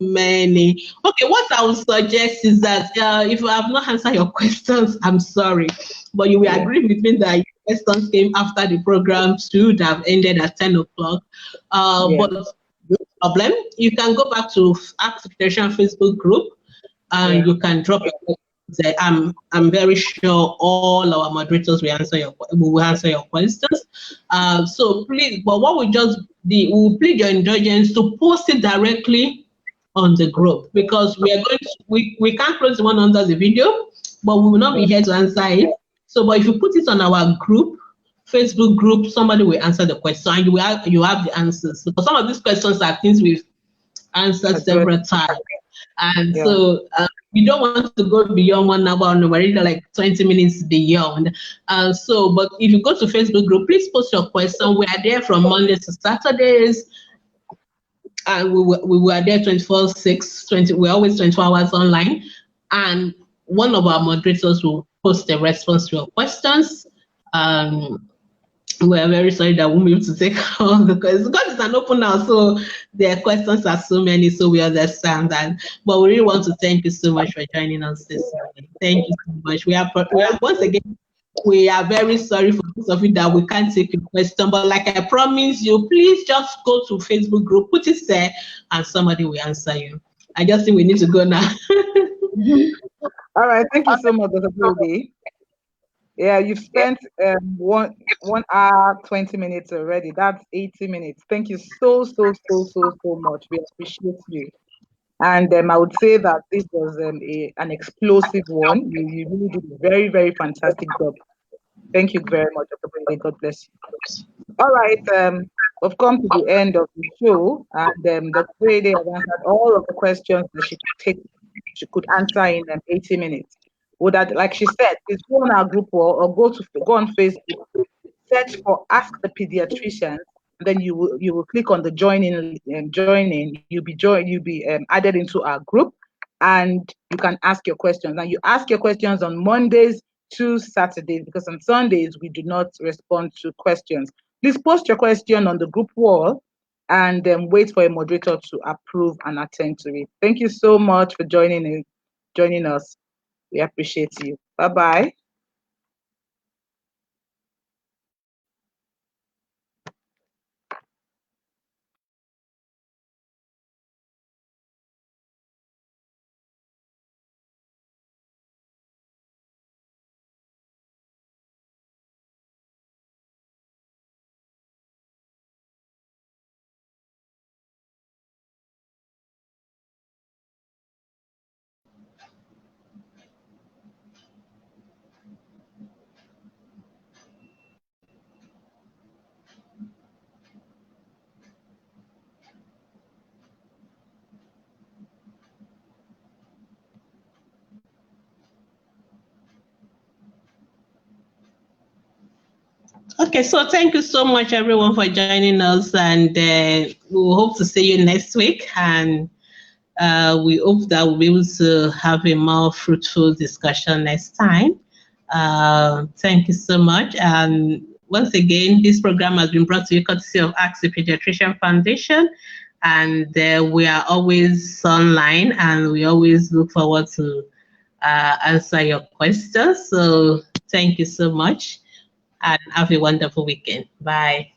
[SPEAKER 2] many. Okay, what I would suggest is that if I have not answered your questions, I'm sorry, but you will agree with me that your questions came after the program should have ended at 10 o'clock. But no problem. You can go back to Ask the Pediatrician Facebook group and you can drop it. I'm very sure all our moderators will answer your questions. So please, but what we'll plead your indulgence to post it directly on the group, because we can't close the one under the video, but we will not be here to answer it. So, but if you put it on our group, Facebook group, somebody will answer the question and you have the answers. Because some of these questions are things we've answered several times. And so we don't want to go beyond 1 hour, we're already like 20 minutes beyond. But if you go to Facebook group, please post your question. We are there from Mondays to Saturdays. And we were there 24/6, we're always 24 hours online. And one of our moderators will post a response to your questions. We're very sorry that we won't be able to take all the questions because it's an open house, so their questions are so many, so we understand that. But we really want to thank you so much for joining us this morning. Thank you so much. Once again, we are very sorry for those of you that we can't take your question, but like I promised you, please just go to Facebook group, put it there, and somebody will answer you. I just think we need to go now.
[SPEAKER 1] All right, thank you so much, Dr. Brody. Yeah, you've spent 1 hour 20 minutes already. That's 80 minutes. Thank you so much. We appreciate you. And I would say that this was an explosive one. You really did a very, very fantastic job. Thank you very much, Dr. Brady. God bless you. All right, we've come to the end of the show, and Dr. Brady has answered all of the questions that she could answer in 80 minutes. Would that, like she said, please go on our group wall or go on Facebook, search for Ask the Pediatrician. Then you will click on the joining. You'll be added into our group, and you can ask your questions. And you ask your questions on Mondays to Saturdays, because on Sundays we do not respond to questions. Please post your question on the group wall, and wait for a moderator to approve and attend to it. Thank you so much for joining us. We appreciate you. Bye-bye.
[SPEAKER 2] Okay, so thank you so much, everyone, for joining us, and we hope to see you next week. And we hope that we'll be able to have a more fruitful discussion next time. Thank you so much. And once again, this program has been brought to you courtesy of Ask the Pediatrician Foundation. And we are always online, and we always look forward to answer your questions. So thank you so much, and have a wonderful weekend. Bye.